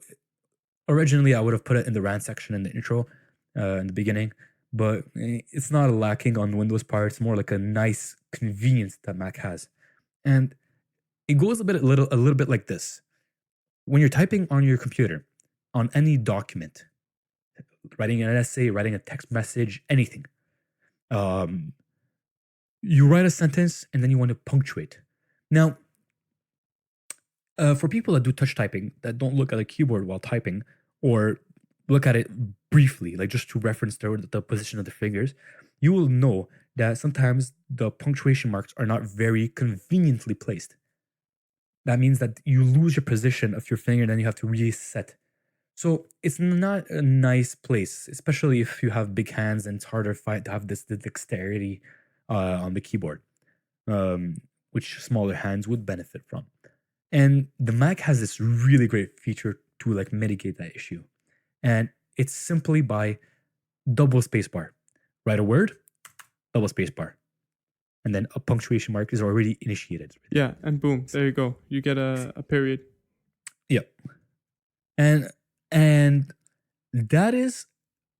originally I would have put it in the rant section in the intro, in the beginning, but it's not a lacking on Windows part. It's more like a nice convenience that Mac has, and it goes a little bit like this. When you're typing on your computer, on any document, writing an essay, writing a text message, anything, you write a sentence and then you want to punctuate. Now, for people that do touch typing, that don't look at a keyboard while typing, or look at it briefly, like just to reference the position of the fingers, you will know that sometimes the punctuation marks are not very conveniently placed. That means that you lose your position of your finger and then you have to reset. So it's not a nice place, especially if you have big hands and it's harder to have the dexterity on the keyboard, which smaller hands would benefit from. And the Mac has this really great feature to like mitigate that issue. And it's simply by double spacebar. Write a word, double spacebar. And then a punctuation mark is already initiated. Yeah, and boom, there you go. You get a period. Yep. And that is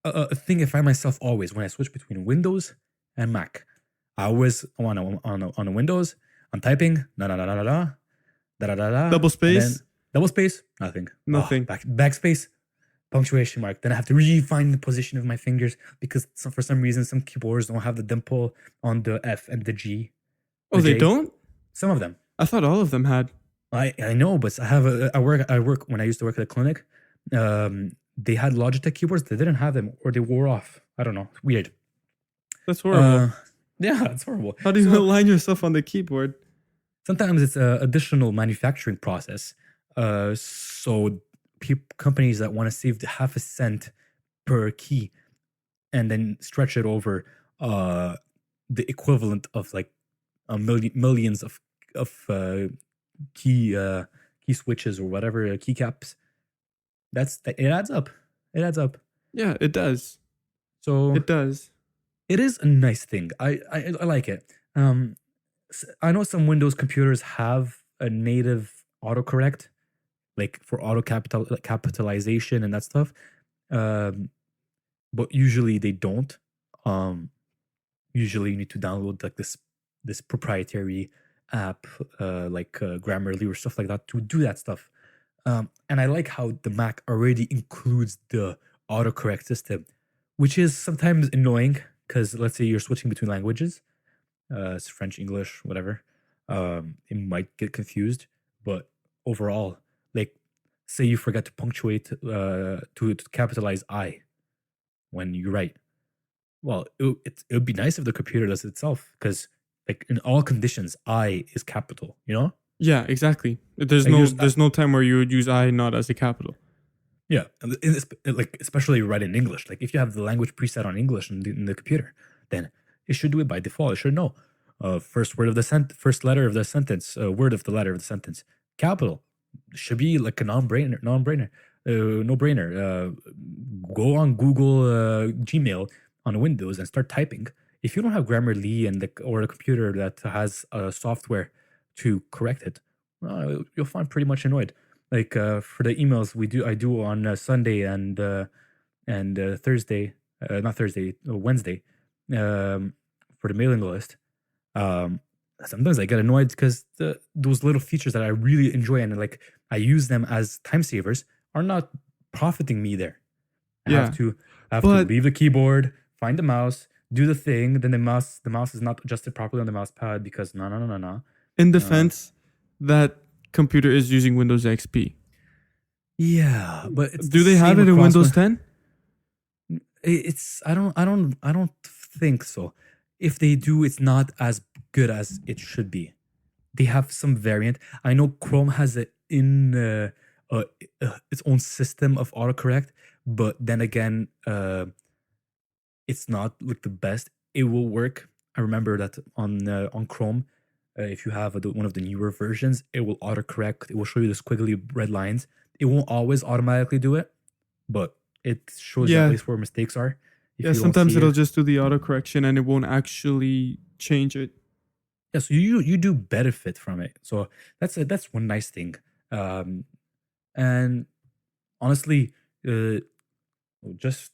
a thing I find myself always when I switch between Windows and Mac. I always on a Windows, I'm typing da da da da da da da da da. Double space? Double space, nothing. Nothing. Backspace, punctuation mark. Then I have to refine the position of my fingers because for some reason some keyboards don't have the dimple on the F and the G. Oh, they don't? Some of them. I thought all of them had. I know, but I work when I used to work at a clinic. They had Logitech keyboards. They didn't have them, or they wore off. I don't know. Weird. That's horrible. Yeah, it's horrible. How do you align yourself on the keyboard? Sometimes it's an additional manufacturing process. So companies that want to save half a cent per key and then stretch it over the equivalent of like millions of key switches or whatever keycaps. It adds up. It adds up. Yeah, it does. So it does. It is a nice thing. I like it. I know some Windows computers have a native autocorrect, like for capitalization and that stuff. But usually they don't. Usually you need to download like this proprietary app, like Grammarly or stuff like that to do that stuff. And I like how the Mac already includes the autocorrect system, which is sometimes annoying because let's say you're switching between languages, it's French, English, whatever. It might get confused, but overall, like say you forget to punctuate to capitalize I when you write. Well, it would be nice if the computer does it itself because like in all conditions, I is capital, you know? Yeah, exactly. There's no time where you would use I not as a capital. Yeah, like especially write in English. Like if you have the language preset on English in the computer, then it should do it by default. It should know first letter of the sentence, word of the letter of the sentence, capital. Should be like a no-brainer. Go on Google Gmail on Windows and start typing. If you don't have Grammarly or a computer that has software to correct it, you'll find pretty much annoyed. Like for the emails I do on Sunday and Thursday, not Thursday, Wednesday, for the mailing list. Sometimes I get annoyed because those little features that I really enjoy and like I use them as time savers are not profiting me there. I have to leave the keyboard, find the mouse, do the thing. Then the mouse is not adjusted properly on the mouse pad because no. In defense, that computer is using Windows XP. Yeah, but do they have it in Windows 10? I don't think so. If they do, it's not as good as it should be. They have some variant. I know Chrome has its own system of autocorrect, but then again, it's not like the best. It will work. I remember that on Chrome, if you have one of the newer versions, it will autocorrect. It will show you the squiggly red lines. It won't always automatically do it, but it shows you at least where mistakes are. Sometimes it'll just do the autocorrection and it won't actually change it. Yeah, so you do benefit from it. So that's one nice thing. And honestly, just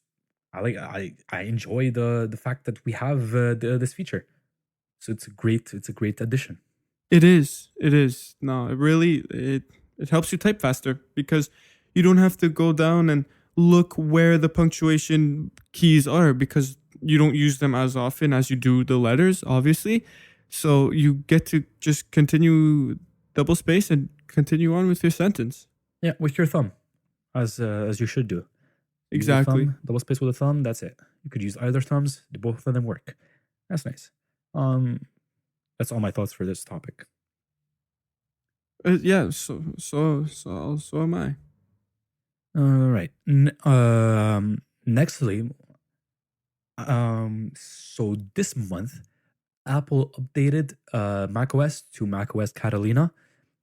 I enjoy the fact that we have this feature. So it's a great addition. It is. No, it helps you type faster because you don't have to go down and look where the punctuation keys are because you don't use them as often as you do the letters, obviously. So you get to just continue double space and continue on with your sentence. Yeah, with your thumb, as you should do. Exactly. Double space with a thumb. That's it. You could use either thumbs. Both of them work. That's nice. Um, that's all my thoughts for this topic. Yeah, so am I. All right. Nextly, so this month, Apple updated macOS to macOS Catalina.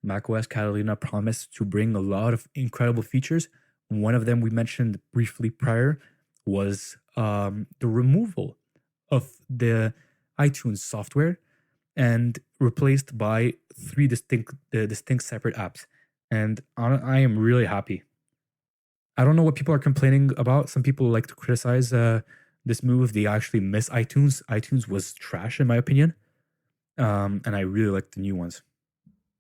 macOS Catalina promised to bring a lot of incredible features. One of them we mentioned briefly prior was the removal of the iTunes software and replaced by three distinct separate apps. And I am really happy. I don't know what people are complaining about. Some people like to criticize this move. They actually miss iTunes. iTunes was trash in my opinion, and I really like the new ones.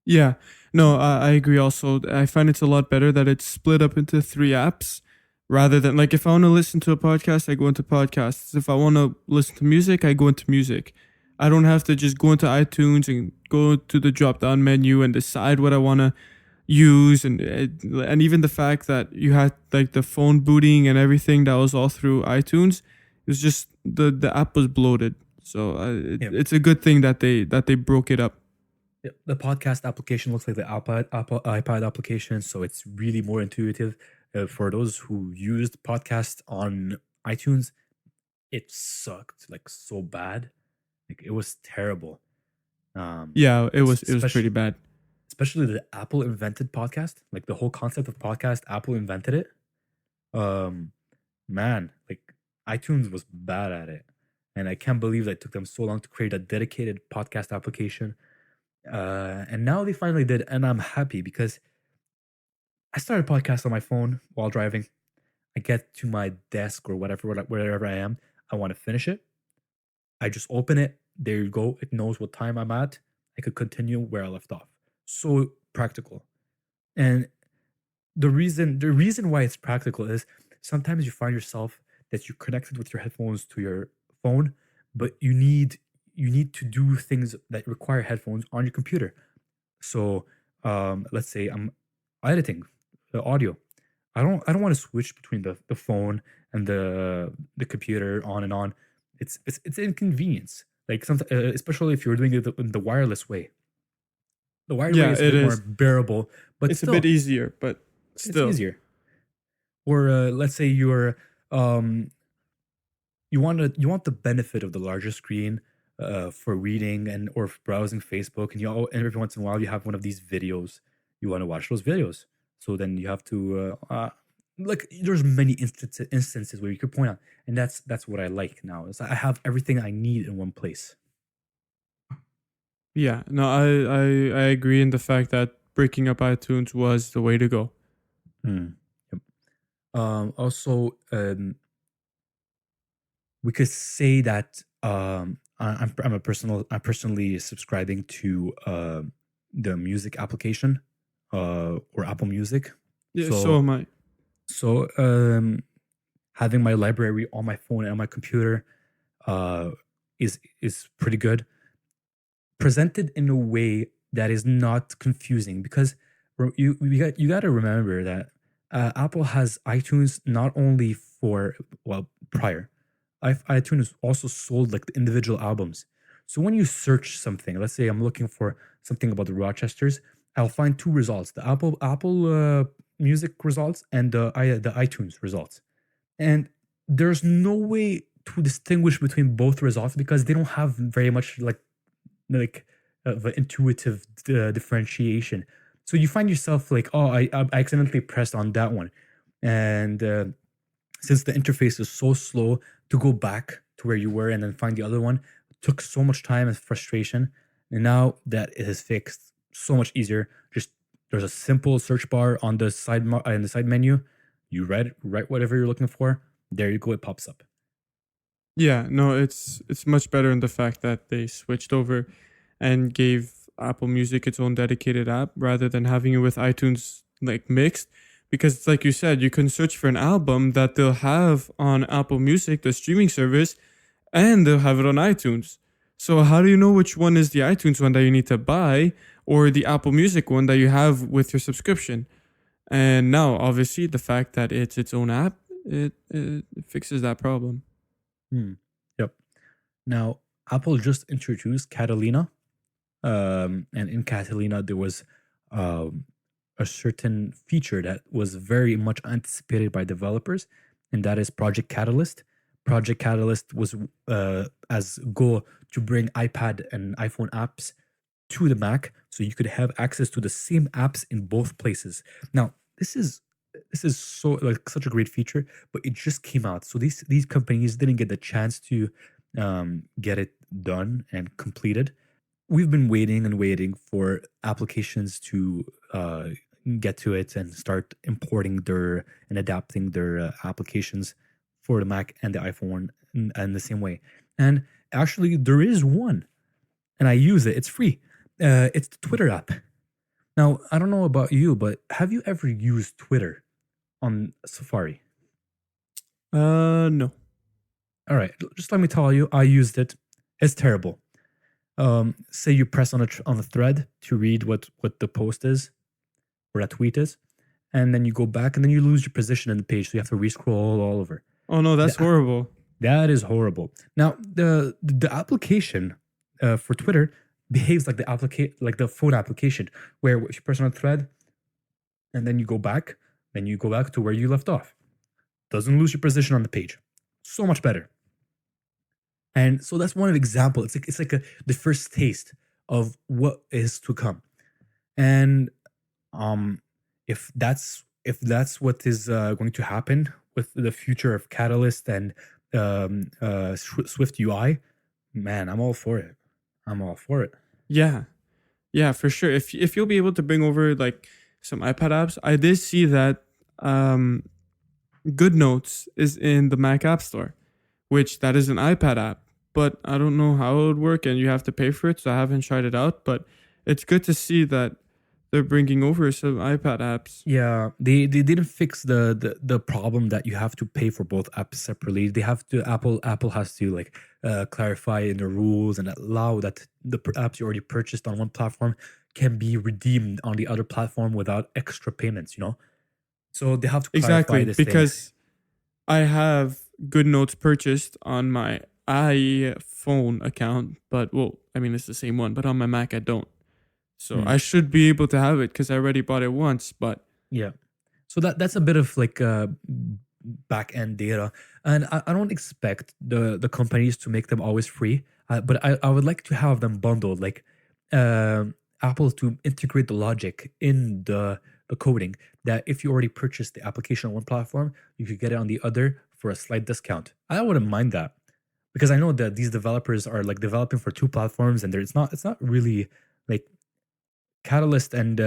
Yeah, no, I agree. Also, I find it's a lot better that it's split up into three apps rather than like if I want to listen to a podcast, I go into podcasts. If I want to listen to music, I go into music. I don't have to just go into iTunes and go to the drop down menu and decide what I want to use, and even the fact that you had like the phone booting and everything that was all through iTunes, it was just the app was bloated. So Yep. it's a good thing that they broke it up. Yep. The podcast application looks like the iPad application, so it's really more intuitive. For those who used podcast on iTunes, it sucked like so bad, like it was terrible. Um, Yeah, it was pretty especially bad. especially the Apple invented podcast, like the whole concept of podcast, Apple invented it. Um, man, like iTunes was bad at it, and I can't believe that it took them so long to create a dedicated podcast application. And now they finally did, and I'm happy because I started a podcast on my phone while driving. I get to my desk or wherever I am. I want to finish it. I just open it. There you go. It knows what time I'm at. I could continue where I left off. So practical. And the reason why it's practical is sometimes you find yourself that you connected with your headphones to your phone, but you need to do things that require headphones on your computer. So let's say I'm editing the audio. I don't want to switch between the phone and the computer on and on. It's an inconvenience. Like something, especially if you're doing it in the wireless way. The wired way Yeah, is a it bit more is. bearable, but It's a bit still, easier, but it's still. easier. Or let's say um, you want the benefit of the larger screen for reading and or browsing Facebook, and and every once in a while you have one of these videos. You want to watch those videos, so then you have to like there's many instances where you could point out, and that's what I like now is I have everything I need in one place. Yeah, no, I agree in the fact that breaking up iTunes was the way to go. Hmm. Yep. Also, we could say that I'm personally subscribing to the music application or Apple Music. Yeah, so So am I. so having my library on my phone and on my computer uh, is pretty good, presented in a way that is not confusing because you got to remember that Apple has iTunes not only for well prior iTunes also sold like the individual albums. So when you search something, let's say I'm looking for something about the Rochesters, I'll find two results: the Apple Music results and the iTunes results. And there's no way to distinguish between both results because they don't have very much like of an intuitive differentiation. So you find yourself like, oh, I accidentally pressed on that one, and since the interface is so slow to go back to where you were and then find the other one, took so much time and frustration. And now that it is fixed, so much easier. Just there's a simple search bar on the in the side menu. You write whatever you're looking for. There you go. It pops up. Yeah, no, it's much better in the fact that they switched over and gave Apple Music its own dedicated app rather than having it with iTunes like mixed. Because it's like you said, you can search for an album that they'll have on Apple Music, the streaming service, and they'll have it on iTunes. So how do you know which one is the iTunes one that you need to buy or the Apple Music one that you have with your subscription? And now, obviously, the fact that it's its own app, it fixes that problem. Hmm. Yep. Now, Apple just introduced Catalina, and in Catalina there was um, a certain feature that was very much anticipated by developers, and that is Project Catalyst. Project Catalyst was as goal to bring iPad and iPhone apps to the Mac, so you could have access to the same apps in both places. Now, this is so like such a great feature, but it just came out, so these companies didn't get the chance to get it done and completed. We've been waiting and waiting for applications to get to it and start importing their and adapting their applications for the Mac and the iPhone in the same way. And actually, there is one, and I use it. It's free. It's the Twitter app. Now, I don't know about you, but have you ever used Twitter on Safari? No. All right, just let me tell you, I used it. It's terrible. Say you press on on a thread to read what the post is or a tweet is, and then you go back and then you lose your position in the page, so you have to re-scroll all over. Oh no, that's horrible. That is horrible. Now the application for Twitter behaves like the phone application, where if you press on a thread and then you go back, to where you left off. Doesn't lose your position on the page. So much better. And so that's one example. It's like the first taste of what is to come. And if that's what is going to happen with the future of Catalyst and Swift UI, man, I'm all for it. I'm all for it. Yeah. Yeah, for sure. If you'll be able to bring over like some iPad apps, I did see that Good Notes is in the Mac App Store, which that is an iPad app, but I don't know how it would work and you have to pay for it, so I haven't tried it out, but it's good to see that they're bringing over some iPad apps. Yeah, they didn't fix the problem that you have to pay for both apps separately. They have to Apple has to like clarify in the rules and allow that the apps you already purchased on one platform can be redeemed on the other platform without extra payments. So they have to clarify Exactly, this thing. because I have Good Notes purchased on my iPhone account, but well, I mean it's the same one, but on my Mac I don't. So Hmm. I should be able to have it because I already bought it once. But Yeah. So that's a bit of like back end data, and I don't expect the companies to make them always free, but I would like to have them bundled, like Apple to integrate the logic in the coding that if you already purchased the application on one platform, you could get it on the other for a slight discount. I wouldn't mind that because I know that these developers are like developing for two platforms, and it's not really like Catalyst and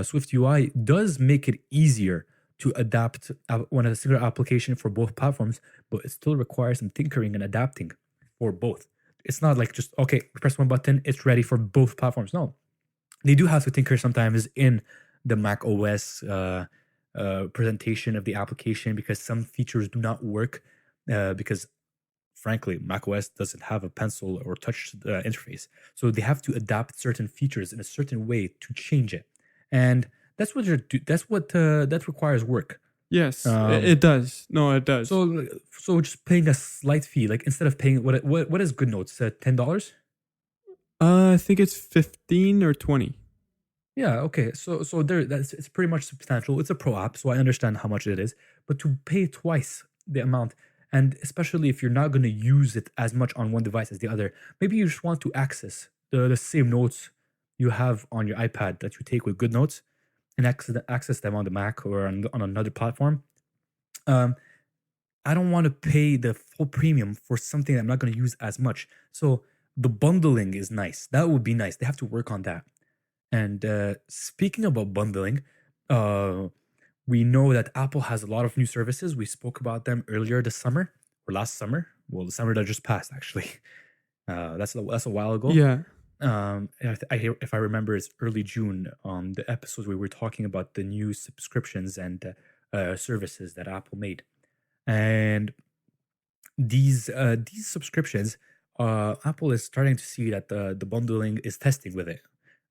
Swift UI does make it easier to adapt when a single application for both platforms, but it still requires some tinkering and adapting for both. It's not like just okay, press one button, it's ready for both platforms. No, they do have to tinker sometimes in the Mac OS presentation of the application because some features do not work because frankly, macOS doesn't have a pencil or touch interface. So they have to adapt certain features in a certain way to change it. And that requires work. yes, Um, it does. No, it does. so just paying a slight fee, like instead of paying what is Good Notes, $10? I think it's 15 or 20. Yeah, okay. So there that's it's pretty much substantial. It's a pro app, so I understand how much it is. But to pay twice the amount, and especially if you're not going to use it as much on one device as the other, maybe you just want to access the same notes you have on your iPad that you take with Good Notes and access them on the Mac or on another platform. Um, I don't want to pay the full premium for something I'm not going to use as much. So the bundling is nice. That would be nice. They have to work on that. And speaking about bundling, uh, we know that Apple has a lot of new services. We spoke about them earlier this summer or last summer. Well, the summer that just passed, actually. That's a while ago. Yeah. If I remember, it's early June. On the episodes we were talking about the new subscriptions and services that Apple made, and these subscriptions, Apple is starting to see that the bundling is testing with it.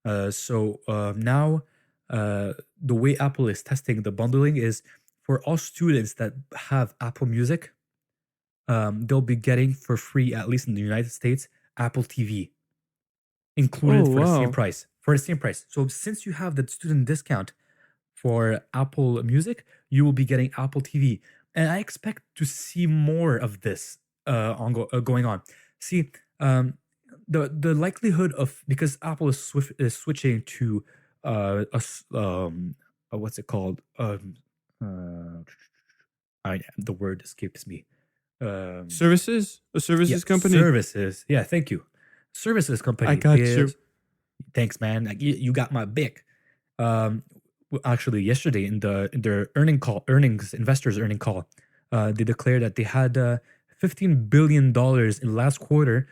Now, the way Apple is testing the bundling is for all students that have Apple Music. they'll be getting for free, at least in the United States, Apple TV included Oh, for the same wow. price. For the same price. So since you have the student discount for Apple Music, you will be getting Apple TV, and I expect to see more of this going on. See, the likelihood of, because Apple is switching to what's it called? Uh, the word escapes me. Um, Services? A yeah, services company? services. Yeah, thank you. Services I company got you. is. Thanks, man. Like, you got my bick. Actually, yesterday in their earnings investors earning call, they declared that they had $15 billion in last quarter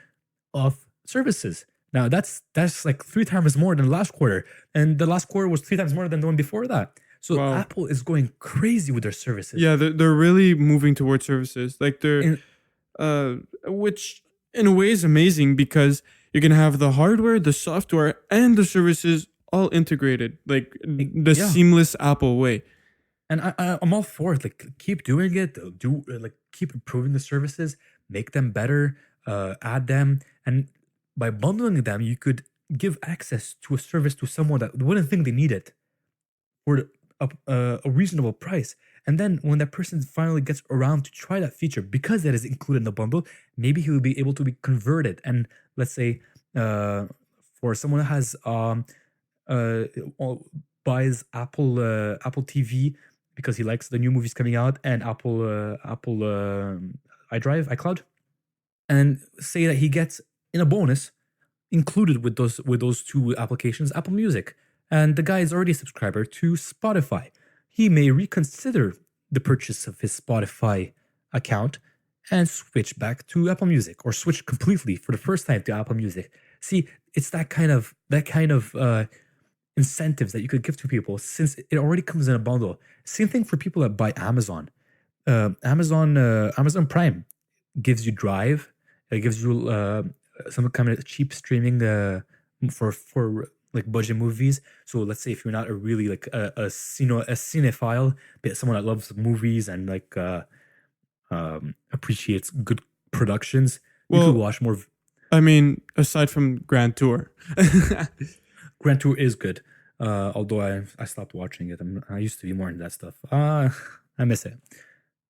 of services. Now that's like 3 times more than last quarter, and the last quarter was 3 times more than the one before that. So Wow. Apple is going crazy with their services. Yeah, they're really moving towards services. Like And uh, which in a way is amazing because you can have the hardware, the software, and the services all integrated, like the yeah, seamless Apple way. and I'm all for it. Like, keep doing it. Do like keep improving the services, make them better, add them, and by bundling them, you could give access to a service to someone that wouldn't think they need it for a reasonable price. And then when that person finally gets around to try that feature, because that is included in the bundle, maybe he will be able to be converted. And let's say, uh, for someone that has uh, buys Apple TV because he likes the new movies coming out, and Apple iCloud, and say that he gets in a bonus included with those two applications, Apple Music, and the guy is already a subscriber to Spotify. He may reconsider the purchase of his Spotify account and switch back to Apple Music, or switch completely for the first time to Apple Music. See, it's that kind of incentives that you could give to people, since it already comes in a bundle. Same thing for people that buy Amazon. Amazon Prime gives you Drive. It gives you some kind of cheap streaming for like budget movies. So let's say if you're not a really like a cinephile, but someone that loves movies and like appreciates good productions, you could Well, watch more. I mean, aside from Grand Tour. Grand Tour is good. Although I stopped watching it. I used to be more into that stuff. I miss it.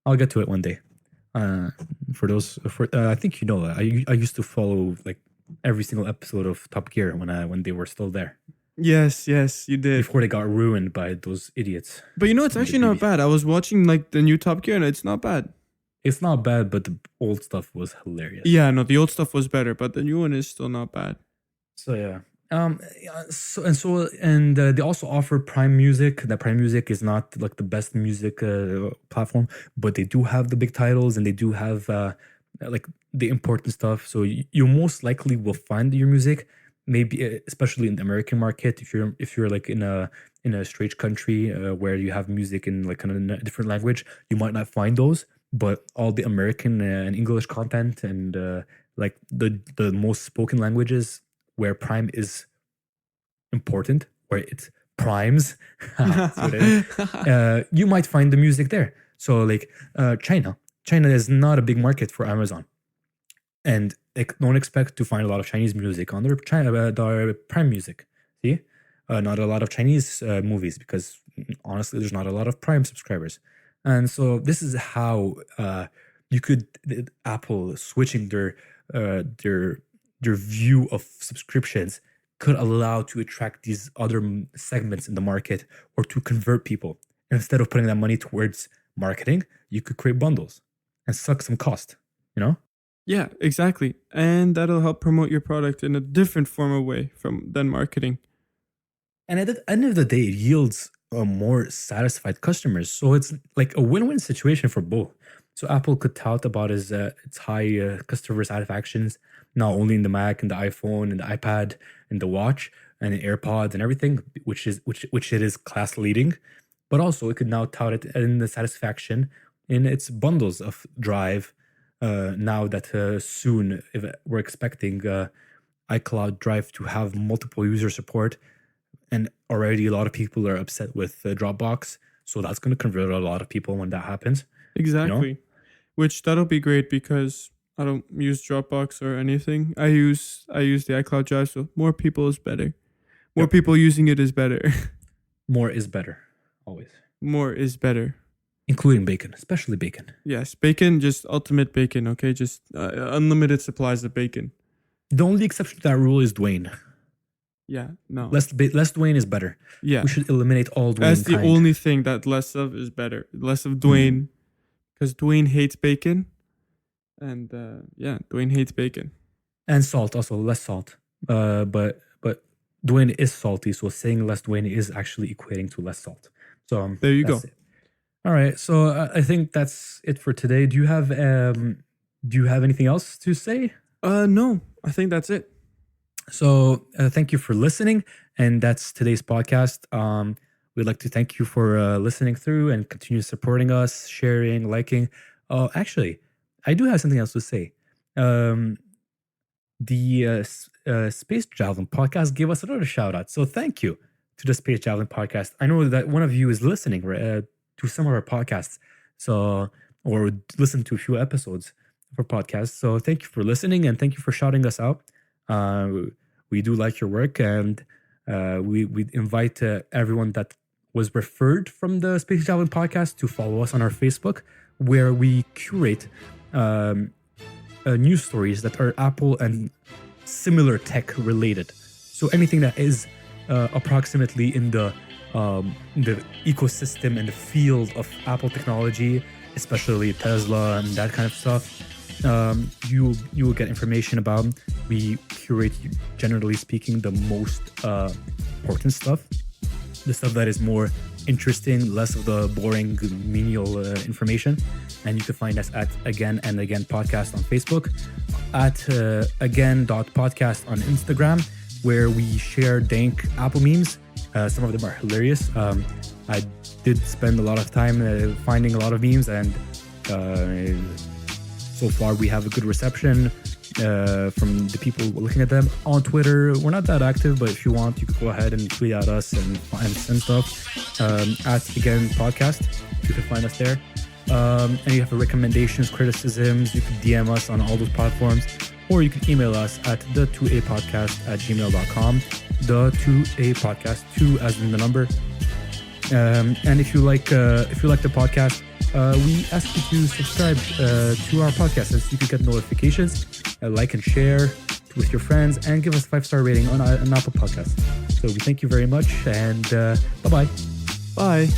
I'll get to it one day. I think you know, I used to follow like every single episode of Top Gear when they were still there, Yes, yes, you did. before they got ruined by those idiots But you know, it's on the actually not BBC. bad. I was watching like the new Top Gear, and it's not bad. It's not bad, but the old stuff was hilarious. Yeah, no, the old stuff was better, but the new one is still not bad. So yeah. And they also offer Prime Music. That Prime Music is not like the best music platform, but they do have the big titles, and they do have like the important stuff. So you most likely will find your music, maybe especially in the American market. If you're like in a strange country where you have music in like kind of a different language, you might not find those. But all the American and English content, and like the most spoken languages where Prime is important, where it primes, that's what it is, you might find the music there. So like China is not a big market for Amazon, and like, don't expect to find a lot of Chinese music on their Prime Music. See, not a lot of Chinese movies, because honestly, there's not a lot of Prime subscribers, and so this is how you could Apple switching their view of subscriptions could allow to attract these other segments in the market, or to convert people. Instead of putting that money towards marketing, you could create bundles and suck some cost, you know? Yeah, exactly. And that'll help promote your product in a different form of way than marketing. And at the end of the day, it yields more satisfied customers. So it's like a win-win situation for both. So Apple could tout about its high customer satisfactions, not only in the Mac and the iPhone and the iPad and the watch and the AirPods and everything, which it is class leading, but also it could now tout it in the satisfaction in its bundles of Drive. Now that soon, if we're expecting iCloud Drive to have multiple user support, and already a lot of people are upset with Dropbox, so that's going to convert a lot of people when that happens. You know, Exactly. which that'll be great because I don't use Dropbox or anything. I use the iCloud Drive, so more people is better. More Yep. people using it is better. More is better, always. More is better. Including bacon, especially bacon. Yes, bacon, just ultimate bacon. Okay, just unlimited supplies of bacon. The only exception to that rule is Dwayne. Yeah, no. Less Dwayne is better. Yeah, We should eliminate all Dwayne that's the kind. only thing that less of is better. Less of Dwayne, because Dwayne hates bacon, and Dwayne hates bacon. And salt, also less salt. But Dwayne is salty, so saying less Dwayne is actually equating to less salt. So There you go. that's it. All right, so I think that's it for today. Do you have anything else to say? No, I think that's it. So thank you for listening, and that's today's podcast. We'd like to thank you for listening through and continue supporting us, sharing, liking. Actually, I do have something else to say. The Space Javelin podcast gave us another shout out. So thank you to the Space Javelin podcast. I know that one of you is listening to some of our podcasts, or listen to a few episodes of our podcast. So thank you for listening and thank you for shouting us out. We do like your work, and we invite everyone that was referred from the Space Javelin podcast to follow us on our Facebook, where we curate news stories that are Apple and similar tech related. So anything that is approximately in the ecosystem and the field of Apple technology, especially Tesla and that kind of stuff, you will get information about. We curate, generally speaking, the most important stuff, the stuff that is more interesting, less of the boring, menial information. And you can find us at Again and Again Podcast on Facebook, at again.podcast on Instagram, where we share dank Apple memes. Some of them are hilarious. I did spend a lot of time finding a lot of memes, and so far we have a good reception from the people looking at them. On Twitter, we're not that active, but if you want, you could go ahead and tweet at us and send stuff at Again Podcast. You can find us there. And you have recommendations, criticisms, you can DM us on all those platforms, or you can email us at the2apodcast@gmail.com. The 2A podcast, 2 as in the number. And if you like the podcast, we ask you to subscribe to our podcast so you can get notifications, like and share with your friends, and give us a 5-star rating on Apple Podcasts. So we thank you very much, and bye-bye. Bye.